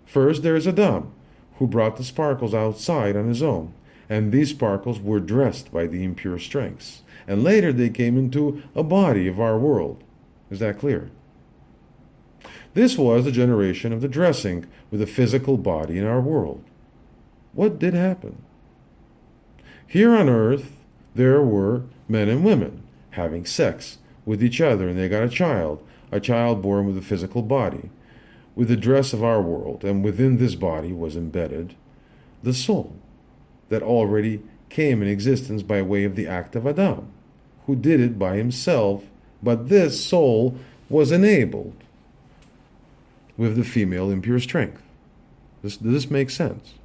First, there is Adam, who brought the sparkles outside on his own, and these sparkles were dressed by the impure strengths. And later they came into a body of our world. Is that clear? This was the generation of the dressing with a physical body in our world. What did happen? Here on earth, there were men and women having sex with each other, and they got a child born with a physical body, with the dress of our world, and within this body was embedded the soul that already came in existence by way of the act of Adam, who did it by himself, but this soul was enabled with the female impure strength. Does this make sense?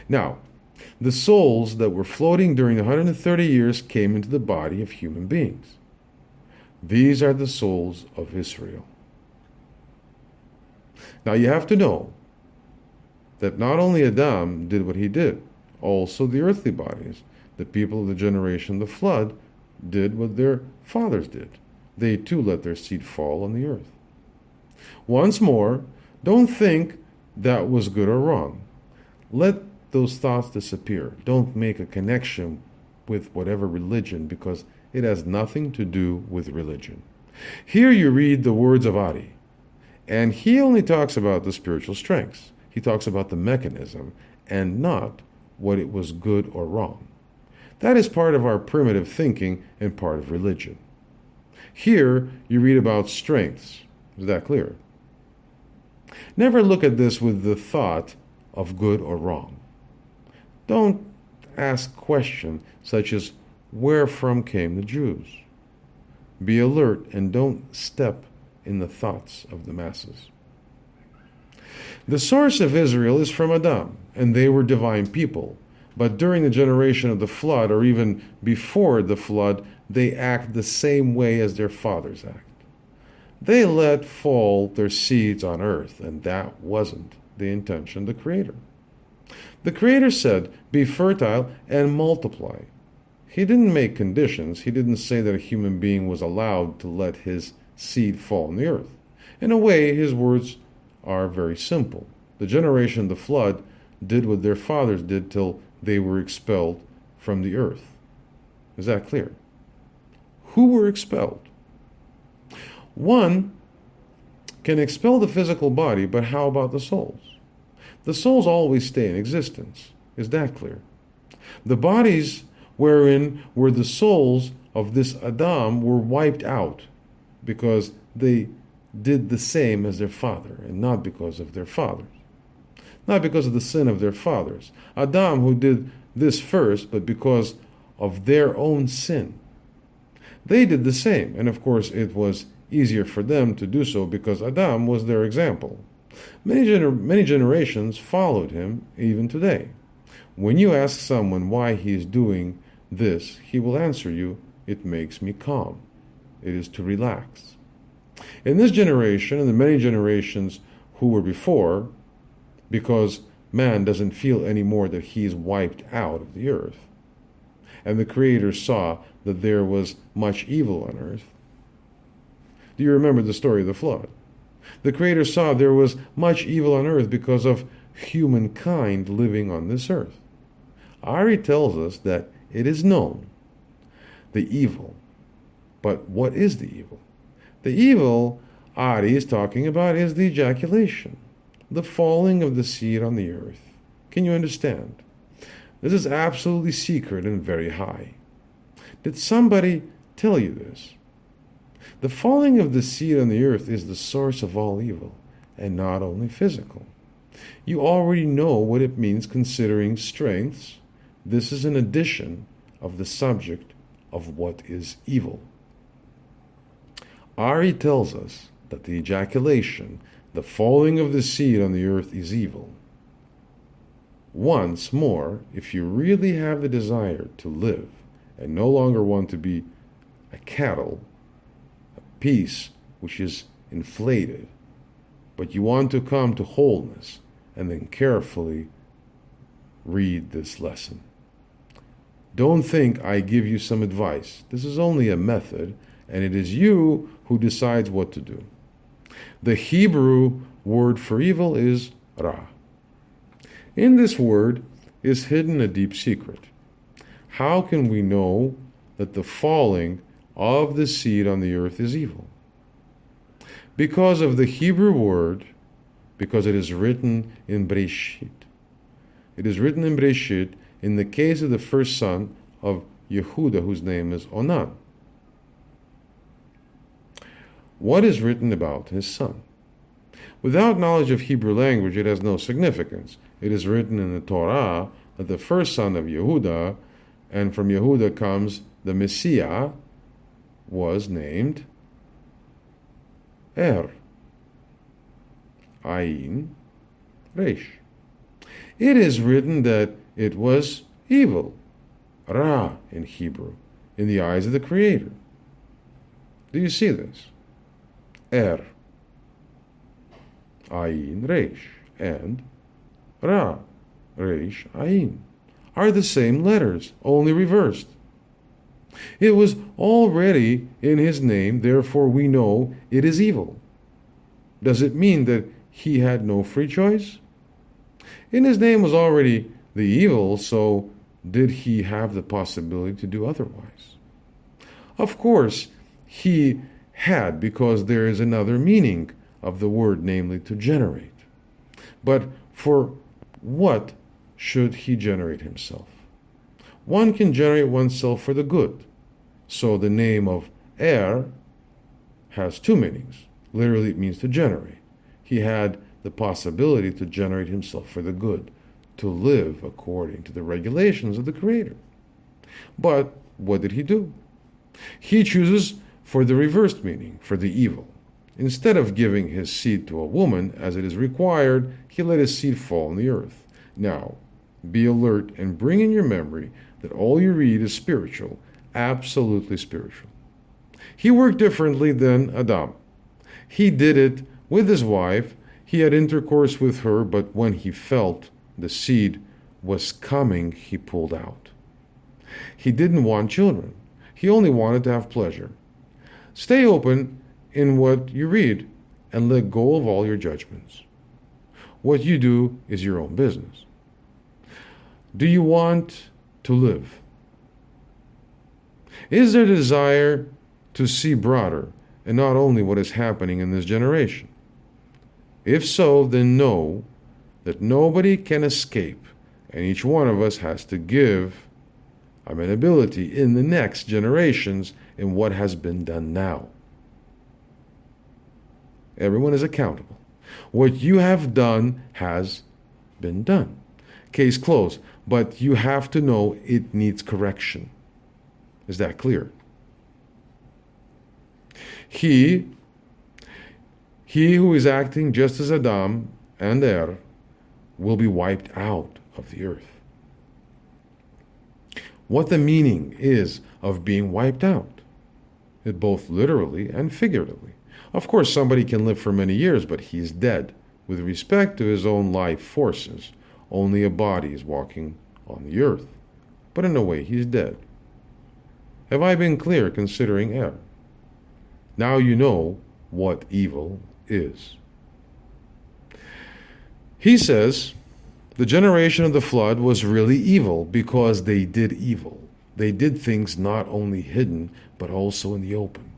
Now, the souls that were floating during 130 years came into the body of human beings. These are the souls of Israel. Now you have to know that not only Adam did what he did, also the earthly bodies, the people of the generation of the flood, did what their fathers did. They too let their seed fall on the earth. Once more, don't think that was good or wrong. Let those thoughts disappear. Don't make a connection with whatever religion, because it has nothing to do with religion. Here you read the words of Ari, and he only talks about the spiritual strengths. He talks about the mechanism and not what it was good or wrong. That is part of our primitive thinking and part of religion. Here you read about strengths. Is that clear? Never look at this with the thought of good or wrong. Don't ask questions such as, where from came the Jews? Be alert and don't step in the thoughts of the masses. The source of Israel is from Adam, and they were divine people. But during the generation of the flood, or even before the flood, they act the same way as their fathers act. They let fall their seeds on earth, and that wasn't the intention of the Creator. The Creator said, be fertile and multiply. He didn't make conditions. He didn't say that a human being was allowed to let his seed fall on the earth. In a way, his words are very simple. The generation of the flood did what their fathers did till they were expelled from the earth. Is that clear? Who were expelled? One can expel the physical body, but how about the souls? The souls always stay in existence. Is that clear? The bodies wherein were the souls of this Adam were wiped out because they did the same as their father, and not because of their fathers. Not because of the sin of their fathers. Adam, who did this first, but because of their own sin. They did the same, and of course it was easier for them to do so because Adam was their example. Many generations followed him even today. When you ask someone why he is doing this, he will answer you, "It makes me calm. It is to relax." In this generation and the many generations who were before, because man doesn't feel anymore that he is wiped out of the earth, and the Creator saw that there was much evil on earth. Do you remember the story of the flood? The Creator saw there was much evil on earth because of humankind living on this earth. Ari tells us that it is known, the evil. But what is the evil? The evil Ari is talking about is the ejaculation, the falling of the seed on the earth. Can you understand? This is absolutely secret and very high. Did somebody tell you this? The falling of the seed on the earth is the source of all evil, and not only physical. You already know what it means considering strengths. This is an addition of the subject of what is evil. Ari tells us that the ejaculation, the falling of the seed on the earth, is evil. Once more, if you really have the desire to live and no longer want to be a cattle, a piece which is inflated, but you want to come to wholeness, and then carefully read this lesson. Don't think I give you some advice. This is only a method, and it is you who decides what to do. The Hebrew word for evil is ra. In this word is hidden a deep secret. How can we know that the falling of the seed on the earth is evil? Because of the Hebrew word, because it is written in Breshit. It is written in Breshit in the case of the first son of Yehuda, whose name is Onan. What is written about his son? Without knowledge of Hebrew language, it has no significance. It is written in the Torah that the first son of Yehuda, and from Yehuda comes the Messiah, was named Er. Ayin Resh. It is written that it was evil, Ra in Hebrew, in the eyes of the Creator. Do you see this? Er, Ayin Resh, and Ra, Resh, Ayin are the same letters, only reversed. It was already in his name, therefore we know it is evil. Does it mean that he had no free choice? In his name was already the evil, so did he have the possibility to do otherwise? Of course, he had, because there is another meaning of the word, namely to generate. But for what should he generate himself? One can generate oneself for the good. So the name of Er has two meanings. Literally, it means to generate. He had the possibility to generate himself for the good, to live according to the regulations of the Creator. But what did he do? He chooses for the reversed meaning, for the evil. Instead of giving his seed to a woman, as it is required, he let his seed fall on the earth. Now, be alert and bring in your memory that all you read is spiritual, absolutely spiritual. He worked differently than Adam. He did it with his wife. He had intercourse with her, but when he felt the seed was coming, he pulled out. He didn't want children. He only wanted to have pleasure. Stay open in what you read and let go of all your judgments. What you do is your own business. Do you want to live? Is there a desire to see broader and not only what is happening in this generation? If so, then know that nobody can escape, and each one of us has to give amenability in the next generations in what has been done now. Everyone is accountable. What you have done has been done. Case closed. But you have to know it needs correction. Is that clear? He who is acting just as Adam and Er will be wiped out of the earth. What the meaning is of being wiped out, it both literally and figuratively. Of course, somebody can live for many years, but he is dead with respect to his own life forces. Only a body is walking on the earth, but in a way he's dead. Have I been clear considering Er? Now you know what evil is. He says the generation of the flood was really evil because they did evil. They did things not only hidden, but also in the open.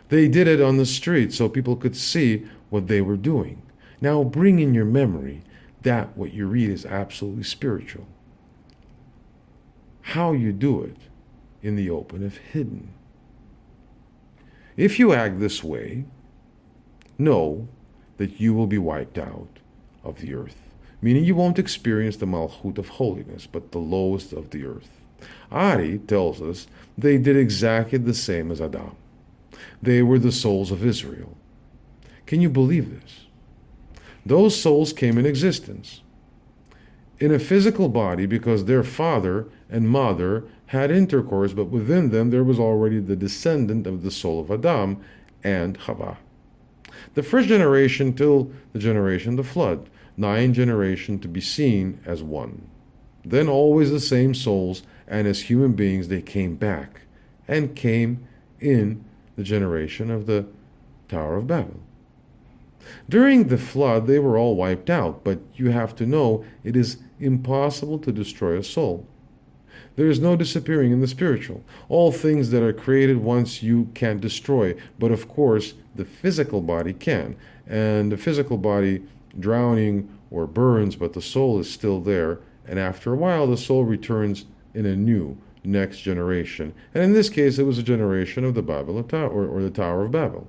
They did it on the street so people could see what they were doing. Now bring in your memory that what you read is absolutely spiritual. How you do it in the open if hidden. If you act this way, know that you will be wiped out of the earth, meaning you won't experience the Malchut of holiness, but the lowest of the earth. Ari tells us they did exactly the same as Adam. They were the souls of Israel. Can you believe this? Those souls came in existence in a physical body because their father and mother had intercourse, but within them there was already the descendant of the soul of Adam and Chava. The first generation till the generation of the flood, 9 generations to be seen as one. Then always the same souls, and as human beings they came back and came in the generation of the Tower of Babel. During the flood they were all wiped out, but you have to know it is impossible to destroy a soul. There is no disappearing in the spiritual. All things that are created once you can't destroy, but of course the physical body can, and the physical body drowning or burns, but the soul is still there, and after a while the soul returns in a new next generation, and in this case it was a generation of the Babel Tower, or the Tower of Babel.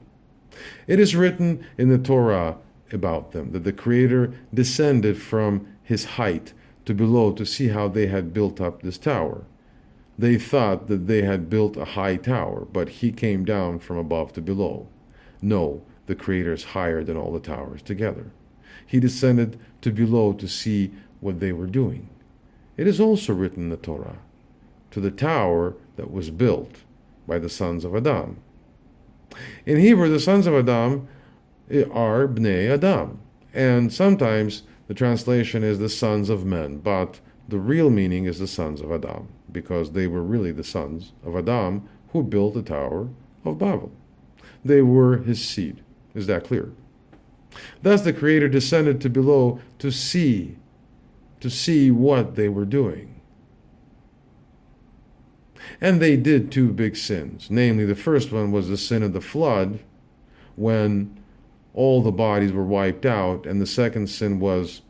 It is written in the Torah about them that the Creator descended from his height to below to see how they had built up this tower. They thought that they had built a high tower, but he came down from above to below. No, the Creator is higher than all the towers together. He descended to below to see what they were doing. It is also written in the Torah, to the tower that was built by the sons of Adam. In Hebrew, the sons of Adam are Bnei Adam, and sometimes the translation is the sons of men, but the real meaning is the sons of Adam, because they were really the sons of Adam who built the Tower of Babel. They were his seed. Is that clear? Thus the Creator descended to below to see what they were doing. And they did 2 big sins. Namely, the first one was the sin of the flood, when all the bodies were wiped out, and the second sin was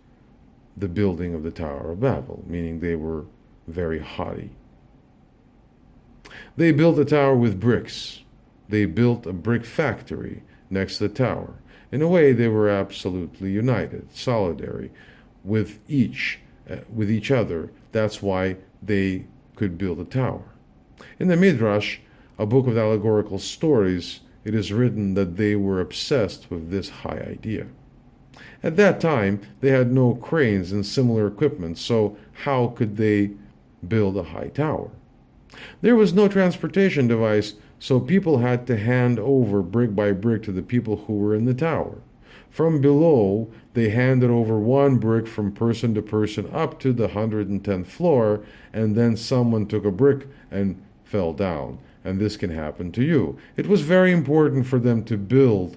the building of the Tower of Babel, meaning they were very haughty. They built the tower with bricks. They built a brick factory next to the tower. In a way, they were absolutely united, solidary with each other. That's why they could build a tower. In the Midrash, a book of allegorical stories, it is written that they were obsessed with this high idea. At that time, they had no cranes and similar equipment, so how could they build a high tower? There was no transportation device, so people had to hand over brick by brick to the people who were in the tower. From below, they handed over 1 brick from person to person up to the 110th floor, and then someone took a brick and fell down. And this can happen to you. It was very important for them to build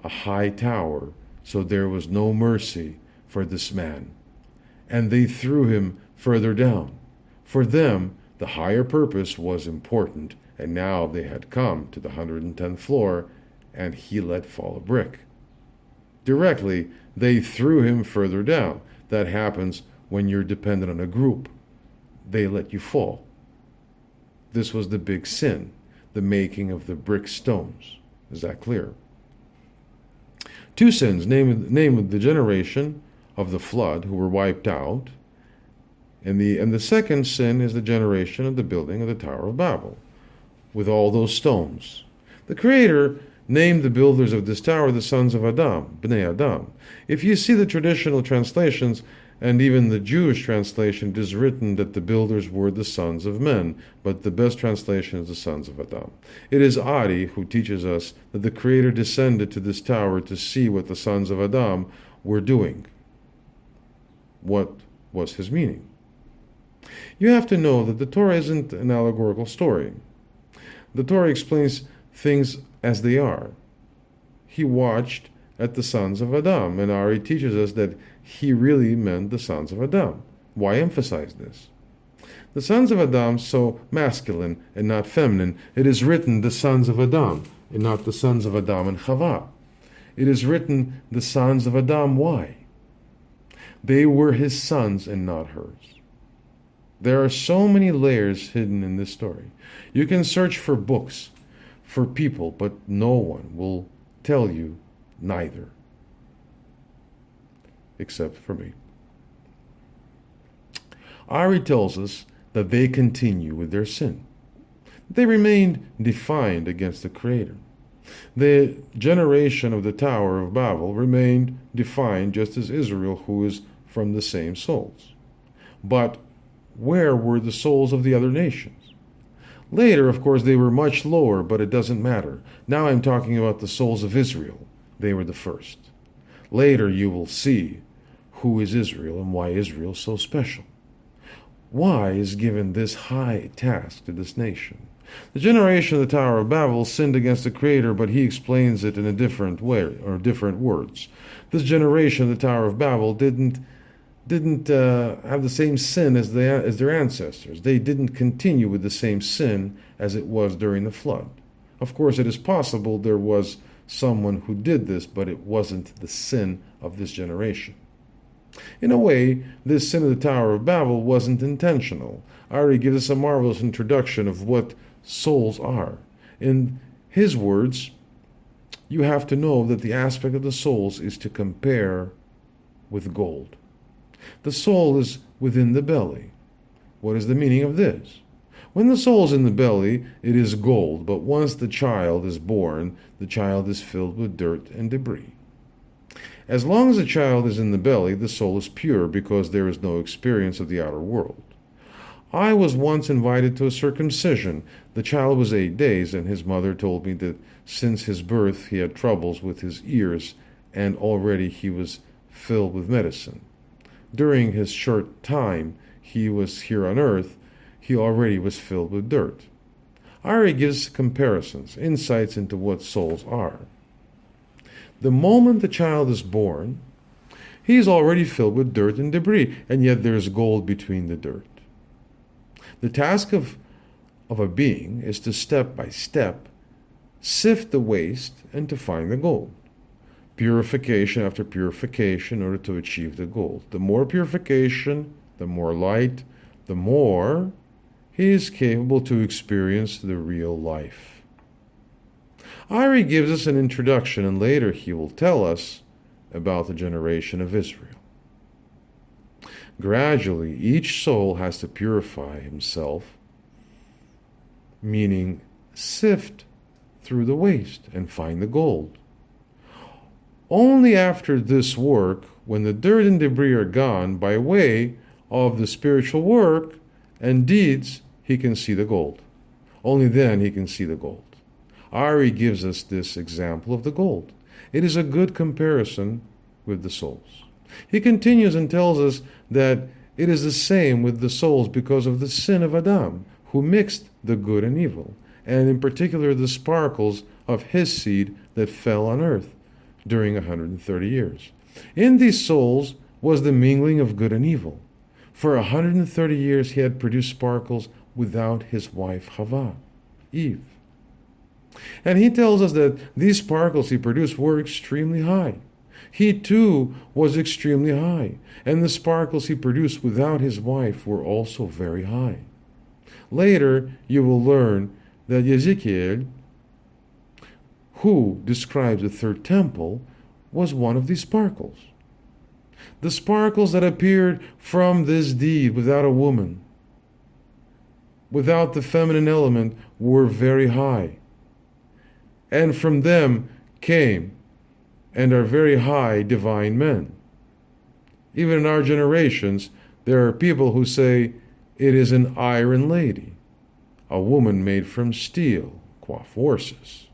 a high tower, so there was no mercy for this man. And they threw him further down. For them, the higher purpose was important, and now they had come to the 110th floor, and he let fall a brick. Directly, they threw him further down. That happens when you're dependent on a group. They let you fall. This was the big sin, the making of the brick stones. Is that clear? 2 sins, name of the generation of the flood who were wiped out And the second sin is the generation of the building of the Tower of Babel, with all those stones. The Creator named the builders of this tower the sons of Adam, Bnei Adam. If you see the traditional translations, and even the Jewish translation, it is written that the builders were the sons of men, but the best translation is the sons of Adam. It is Ari who teaches us that the Creator descended to this tower to see what the sons of Adam were doing. What was his meaning? You have to know that the Torah isn't an allegorical story. The Torah explains things as they are. He watched at the sons of Adam, and Ari teaches us that he really meant the sons of Adam. Why emphasize this? The sons of Adam, so masculine and not feminine. It is written the sons of Adam, and not the sons of Adam and Chava. It is written the sons of Adam. Why? They were his sons and not hers. There are so many layers hidden in this story. You can search for books, for people, but no one will tell you neither, except for me. Ari tells us that they continue with their sin. They remained defiant against the Creator. The generation of the Tower of Babel remained defiant, just as Israel, who is from the same souls. But where were the souls of the other nations? Later, of course, they were much lower, but it doesn't matter. Now I'm talking about the souls of Israel. They were the first. Later you will see who is Israel and why Israel is so special. Why is given this high task to this nation? The generation of the Tower of Babel sinned against the Creator, but he explains it in a different way, or different words. This generation of the Tower of Babel didn't have the same sin as their ancestors. They didn't continue with the same sin as it was during the flood. Of course, it is possible there was someone who did this, but it wasn't the sin of this generation. In a way, this sin of the Tower of Babel wasn't intentional. Ari gives us a marvelous introduction of what souls are. In his words, you have to know that the aspect of the souls is to compare with gold. The soul is within the belly. What is the meaning of this? When the soul is in the belly, it is gold, but once the child is born, the child is filled with dirt and debris. As long as the child is in the belly, the soul is pure because there is no experience of the outer world. I was once invited to a circumcision. The child was 8 days, and his mother told me that since his birth he had troubles with his ears, and already he was filled with medicine. During his short time he was here on earth, he already was filled with dirt. Ari gives comparisons, insights into what souls are. The moment the child is born, he is already filled with dirt and debris, and yet there is gold between the dirt. The task of a being is to step by step sift the waste and to find the gold. Purification after purification in order to achieve the gold. The more purification, the more light, the more he is capable to experience the real life. Ari gives us an introduction, and later he will tell us about the generation of Israel. Gradually, each soul has to purify himself, meaning sift through the waste and find the gold. Only after this work, when the dirt and debris are gone, by way of the spiritual work and deeds, he can see the gold. Only then he can see the gold. Ari gives us this example of the gold. It is a good comparison with the souls. He continues and tells us that it is the same with the souls because of the sin of Adam, who mixed the good and evil, and in particular the sparkles of his seed that fell on earth during 130 years. In these souls was the mingling of good and evil. For 130 years he had produced sparkles without his wife Chava, Eve. And he tells us that these sparkles he produced were extremely high. He too was extremely high, and the sparkles he produced without his wife were also very high. Later you will learn that Ezekiel, who describes the third temple, was one of these sparkles. The sparkles that appeared from this deed without a woman, without the feminine element, were very high. And from them came and are very high divine men. Even in our generations, there are people who say it is an iron lady, a woman made from steel, qua forces.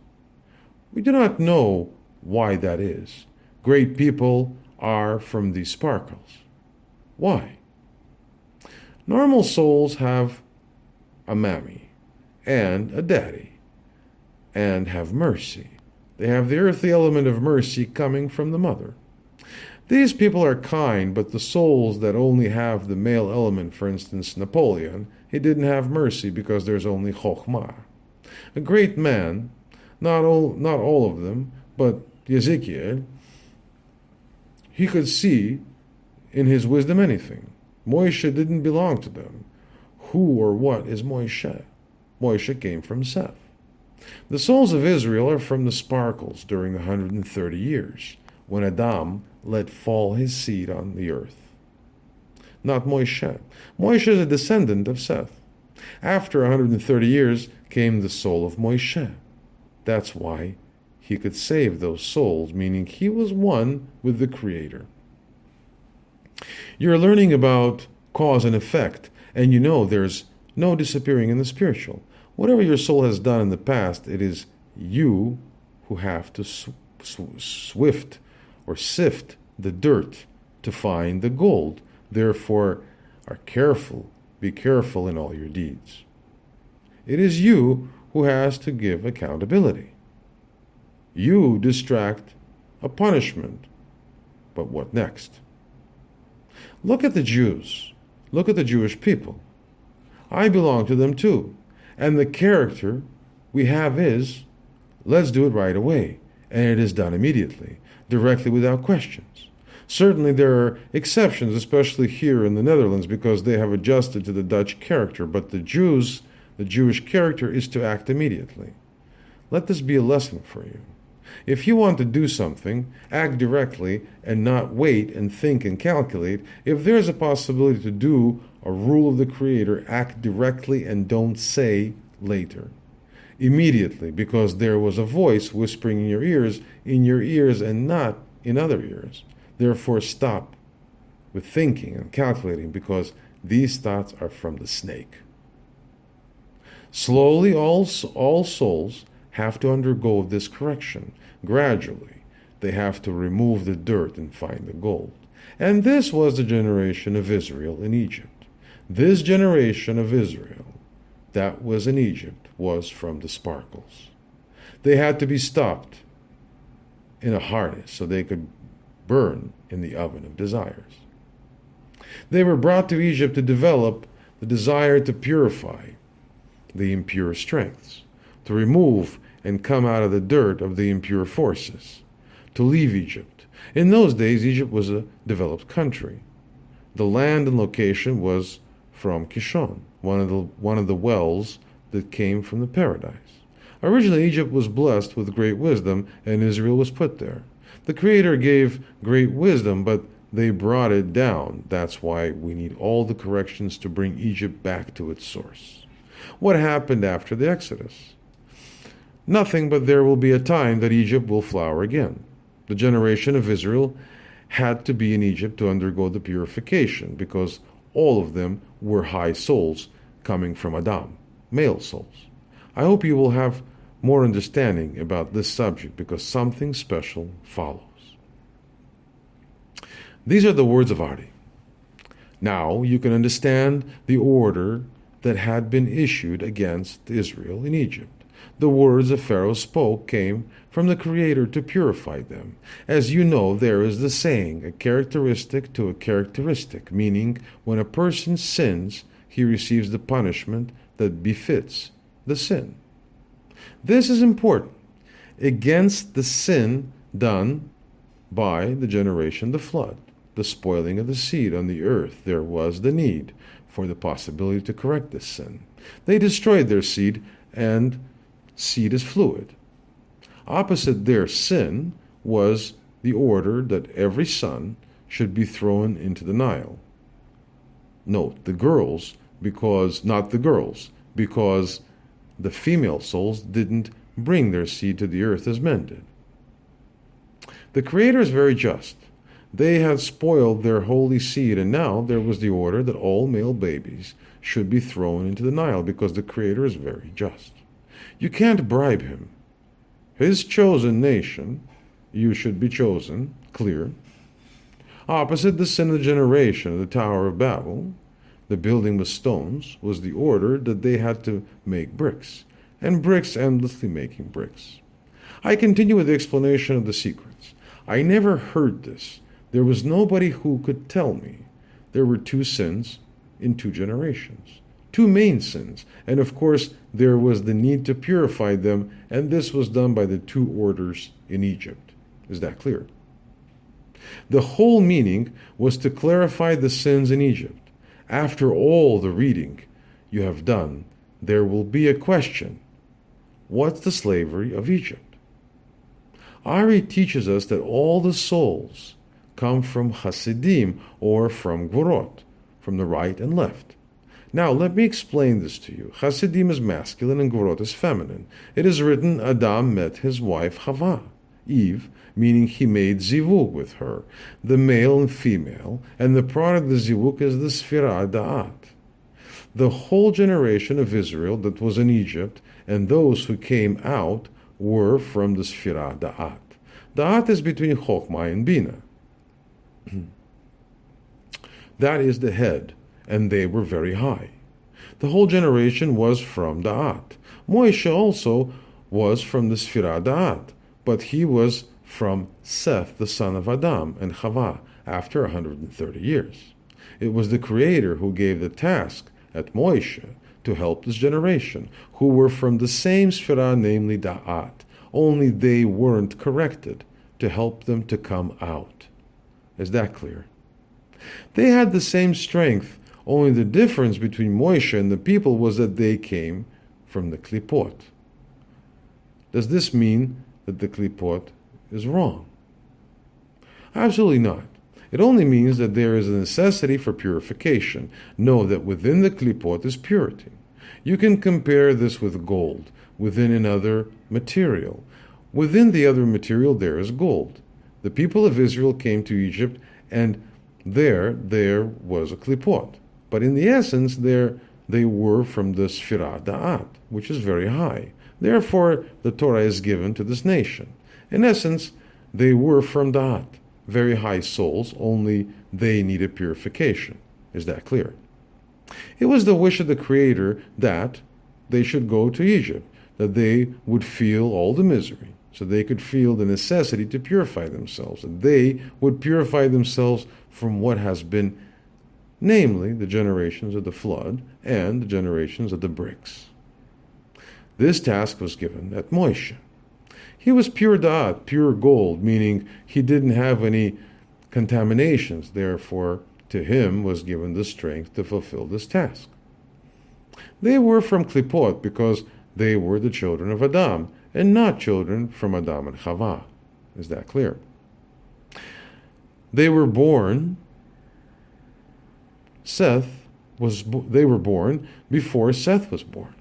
We do not know why that is. Great people are from these sparkles. Why? Normal souls have a mammy and a daddy and have mercy. They have the earthly element of mercy coming from the mother. These people are kind, but the souls that only have the male element, for instance, Napoleon, he didn't have mercy because there's only Chokhmah. A great man, not all of them, but Ezekiel, he could see in his wisdom anything. Moshe didn't belong to them. Who or what is Moshe? Moshe came from Seth. The souls of Israel are from the sparkles during the 130 years, when Adam let fall his seed on the earth. Not Moshe. Moshe is a descendant of Seth. After 130 years came the soul of Moshe. That's why he could save those souls, meaning he was one with the Creator. You're learning about cause and effect, and you know there's no disappearing in the spiritual. Whatever your soul has done in the past, it is you who have to sift the dirt to find the gold. Therefore, be careful in all your deeds. It is you who has to give accountability. You distract a punishment. But what next? Look at the Jews. Look at the Jewish people. I belong to them too. And the character we have is, let's do it right away. And it is done immediately, directly, without questions. Certainly there are exceptions, especially here in the Netherlands, because they have adjusted to the Dutch character. But the Jewish character is to act immediately. Let this be a lesson for you. If you want to do something, act directly and not wait and think and calculate. If there's a possibility to do a rule of the Creator, act directly and don't say later. Immediately, because there was a voice whispering in your ears and not in other ears. Therefore, stop with thinking and calculating, because these thoughts are from the snake. Slowly, all souls have to undergo this correction. Gradually, they have to remove the dirt and find the gold. And this was the generation of Israel in Egypt. This generation of Israel that was in Egypt was from the sparkles. They had to be stopped in a harness so they could burn in the oven of desires. They were brought to Egypt to develop the desire to purify the impure strengths, to remove and come out of the dirt of the impure forces, to leave Egypt. In those days, Egypt was a developed country. The land and location was from Kishon, one of the wells that came from the paradise. Originally, Egypt was blessed with great wisdom, and Israel was put there. The Creator gave great wisdom, but they brought it down. That's why we need all the corrections to bring Egypt back to its source. What happened after the Exodus? Nothing, but there will be a time that Egypt will flower again. The generation of Israel had to be in Egypt to undergo the purification, because all of them were high souls coming from Adam, male souls. I hope you will have more understanding about this subject, because something special follows. These are the words of Ardi. Now you can understand the order that had been issued against Israel in Egypt. The words that Pharaoh spoke came from the Creator to purify them. As you know, there is the saying, a characteristic to a characteristic, meaning when a person sins, he receives the punishment that befits the sin. This is important. Against the sin done by the generation, the flood, the spoiling of the seed on the earth, there was the need for the possibility to correct this sin. They destroyed their seed, and seed is fluid. Opposite their sin was the order that every son should be thrown into the Nile. Note, the girls, not the girls, because the female souls didn't bring their seed to the earth as men did. The Creator is very just. They had spoiled their holy seed, and now there was the order that all male babies should be thrown into the Nile, because the Creator is very just. You can't bribe him. His chosen nation, you should be chosen, clear. Opposite the sin of the generation of the Tower of Babel, the building with stones, was the order that they had to make bricks, and bricks endlessly making bricks. I continue with the explanation of the secrets. I never heard this. There was nobody who could tell me. There were 2 sins in 2 generations, 2 main sins, and of course there was the need to purify them, and this was done by the 2 orders in Egypt. Is that clear? The whole meaning was to clarify the sins in Egypt. After all the reading you have done, there will be a question. What's the slavery of Egypt? Ari teaches us that all the souls come from Hasidim, or from Gvorot, from the right and left. Now, let me explain this to you. Hasidim is masculine and Gvorot is feminine. It is written, Adam met his wife Chava, Eve, meaning he made zivug with her, the male and female, and the product of the zivug is the Sfirah Da'at. The whole generation of Israel that was in Egypt and those who came out were from the Sfirah Da'at. Da'at is between Chokhmah and Bina. That is the head, and they were very high. The whole generation was from Da'at. Moshe also was from the Sfirah Da'at, but he was from Seth, the son of Adam, and Chava, after 130 years. It was the Creator who gave the task at Moshe to help this generation, who were from the same Sfirah, namely Da'at, only they weren't corrected to help them to come out. Is that clear? They had the same strength, only the difference between Moshe and the people was that they came from the Klipot. Does this mean that the Klipot is wrong? Absolutely not. It only means that there is a necessity for purification. Know that within the Klipot is purity. You can compare this with gold within another material. Within the other material there is gold. The people of Israel came to Egypt, and there was a Klipot. But in the essence, they were from the Sfirah Da'at, which is very high. Therefore, the Torah is given to this nation. In essence, they were from Da'at, very high souls, only they needed purification. Is that clear? It was the wish of the Creator that they should go to Egypt, that they would feel all the misery, so they could feel the necessity to purify themselves, that they would purify themselves from what has been, namely the generations of the flood and the generations of the bricks. This task was given at Moshe. He was pure da'at, pure gold, meaning he didn't have any contaminations. Therefore, to him was given the strength to fulfill this task. They were from Klipot because they were the children of Adam, and not children from Adam and Chava. Is that clear? They were born, they were born before Seth was born.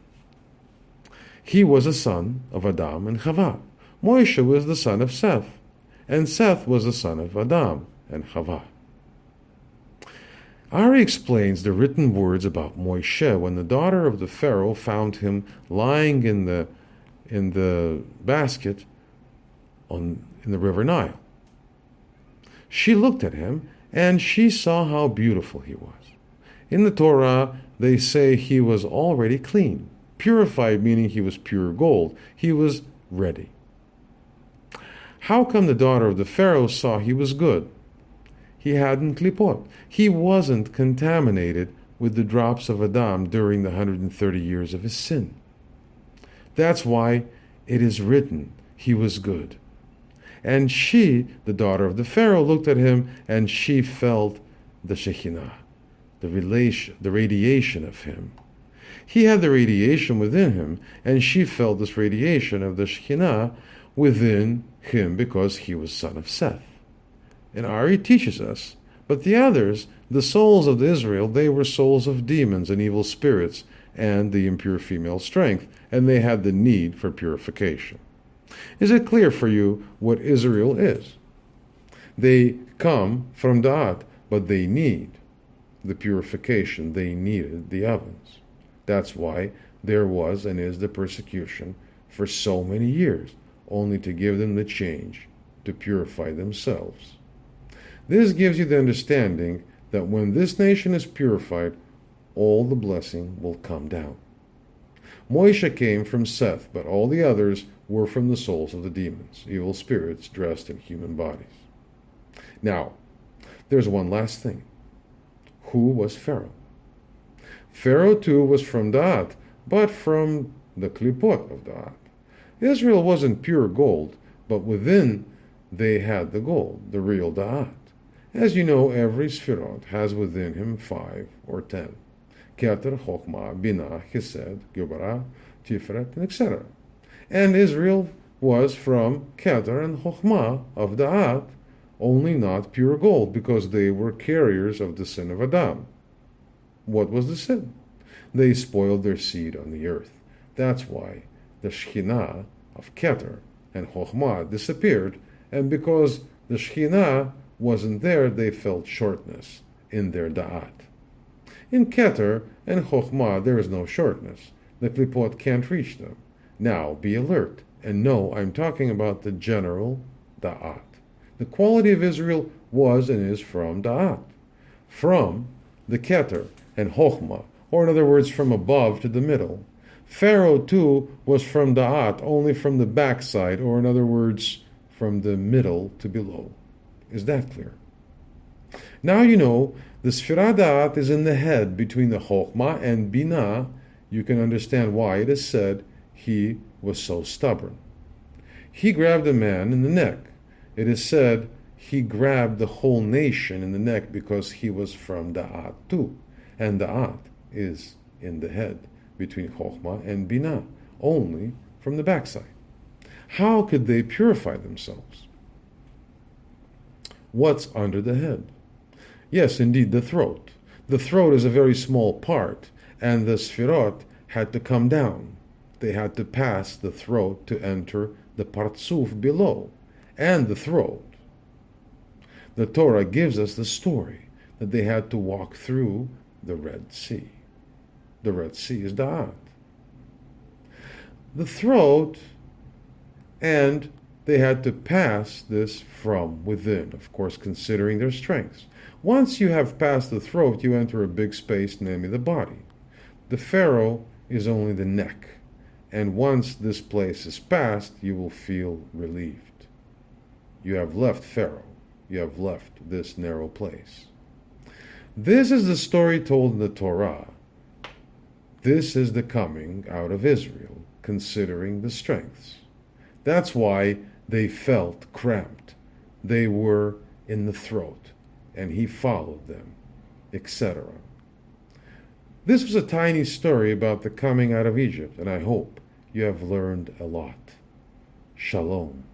He was a son of Adam and Chava. Moshe was the son of Seth, and Seth was the son of Adam and Chava. Ari explains the written words about Moshe when the daughter of the Pharaoh found him lying in the basket in the river Nile. She looked at him and she saw how beautiful he was. In the Torah, they say he was already clean, purified, meaning he was pure gold. He was ready. How come the daughter of the Pharaoh saw he was good? He hadn't klipot. He wasn't contaminated with the drops of Adam during the 130 years of his sin. That's why it is written he was good. And she, the daughter of the Pharaoh, looked at him and she felt the Shekhinah, the radiation of him. He had the radiation within him, and she felt this radiation of the Shekhinah within him because he was son of Seth. And Ari teaches us But the others, the souls of Israel, they were souls of demons and evil spirits and the impure female strength, and they had the need for purification. Is it clear for you what Israel is? They come from Da'at, but they need the purification. They needed the ovens. That's why there was and is the persecution for so many years, only to give them the change to purify themselves. This gives you the understanding that when this nation is purified, all the blessing will come down. Moshe came from Seth, but all the others were from the souls of the demons, evil spirits dressed in human bodies. Now, there's one last thing. Who was Pharaoh? Pharaoh too was from Da'at, but from the klipot of Da'at. Israel wasn't pure gold, but within they had the gold, the real Da'at. As you know, every Sfirot has within him 5 or 10. Keter, Chokhmah, Binah, Chesed, Geburah, Tiferet, and etc. And Israel was from Keter and Chokhmah of Da'at, only not pure gold, because they were carriers of the sin of Adam. What was the sin? They spoiled their seed on the earth. That's why the Shekhinah of Keter and Chokhmah disappeared, and because the Shekhinah wasn't there, they felt shortness in their Da'at. In Keter and Chokhmah there is no shortness. The Klipot can't reach them. Now be alert, and know I'm talking about the general Da'at. The quality of Israel was and is from Da'at, from the Keter and Chokhmah, or in other words, from above to the middle. Pharaoh too was from Da'at, only from the backside, or in other words, from the middle to below. Is that clear? Now you know the Sfirah Da'at is in the head between the Chokhmah and Binah. You can understand why it is said he was so stubborn. He grabbed a man in the neck. It is said he grabbed the whole nation in the neck because he was from Da'at too. And Da'at is in the head between Chokhmah and Binah, only from the backside. How could they purify themselves? What's under the head? Yes, indeed, the throat. The throat is a very small part, and the Sfirot had to come down. They had to pass the throat to enter the Partsuf below, and the throat. The Torah gives us the story that they had to walk through the Red Sea. The Red Sea is Da'at. The throat, and they had to pass this from within, of course, considering their strengths. Once you have passed the throat, you enter a big space, namely the body. The Pharaoh is only the neck, and once this place is passed, you will feel relieved. You have left Pharaoh. You have left this narrow place. This is the story told in the Torah. This is the coming out of Israel, considering the strengths. That's why they felt cramped. They were in the throat, and he followed them, etc. This was a tiny story about the coming out of Egypt, and I hope you have learned a lot. Shalom.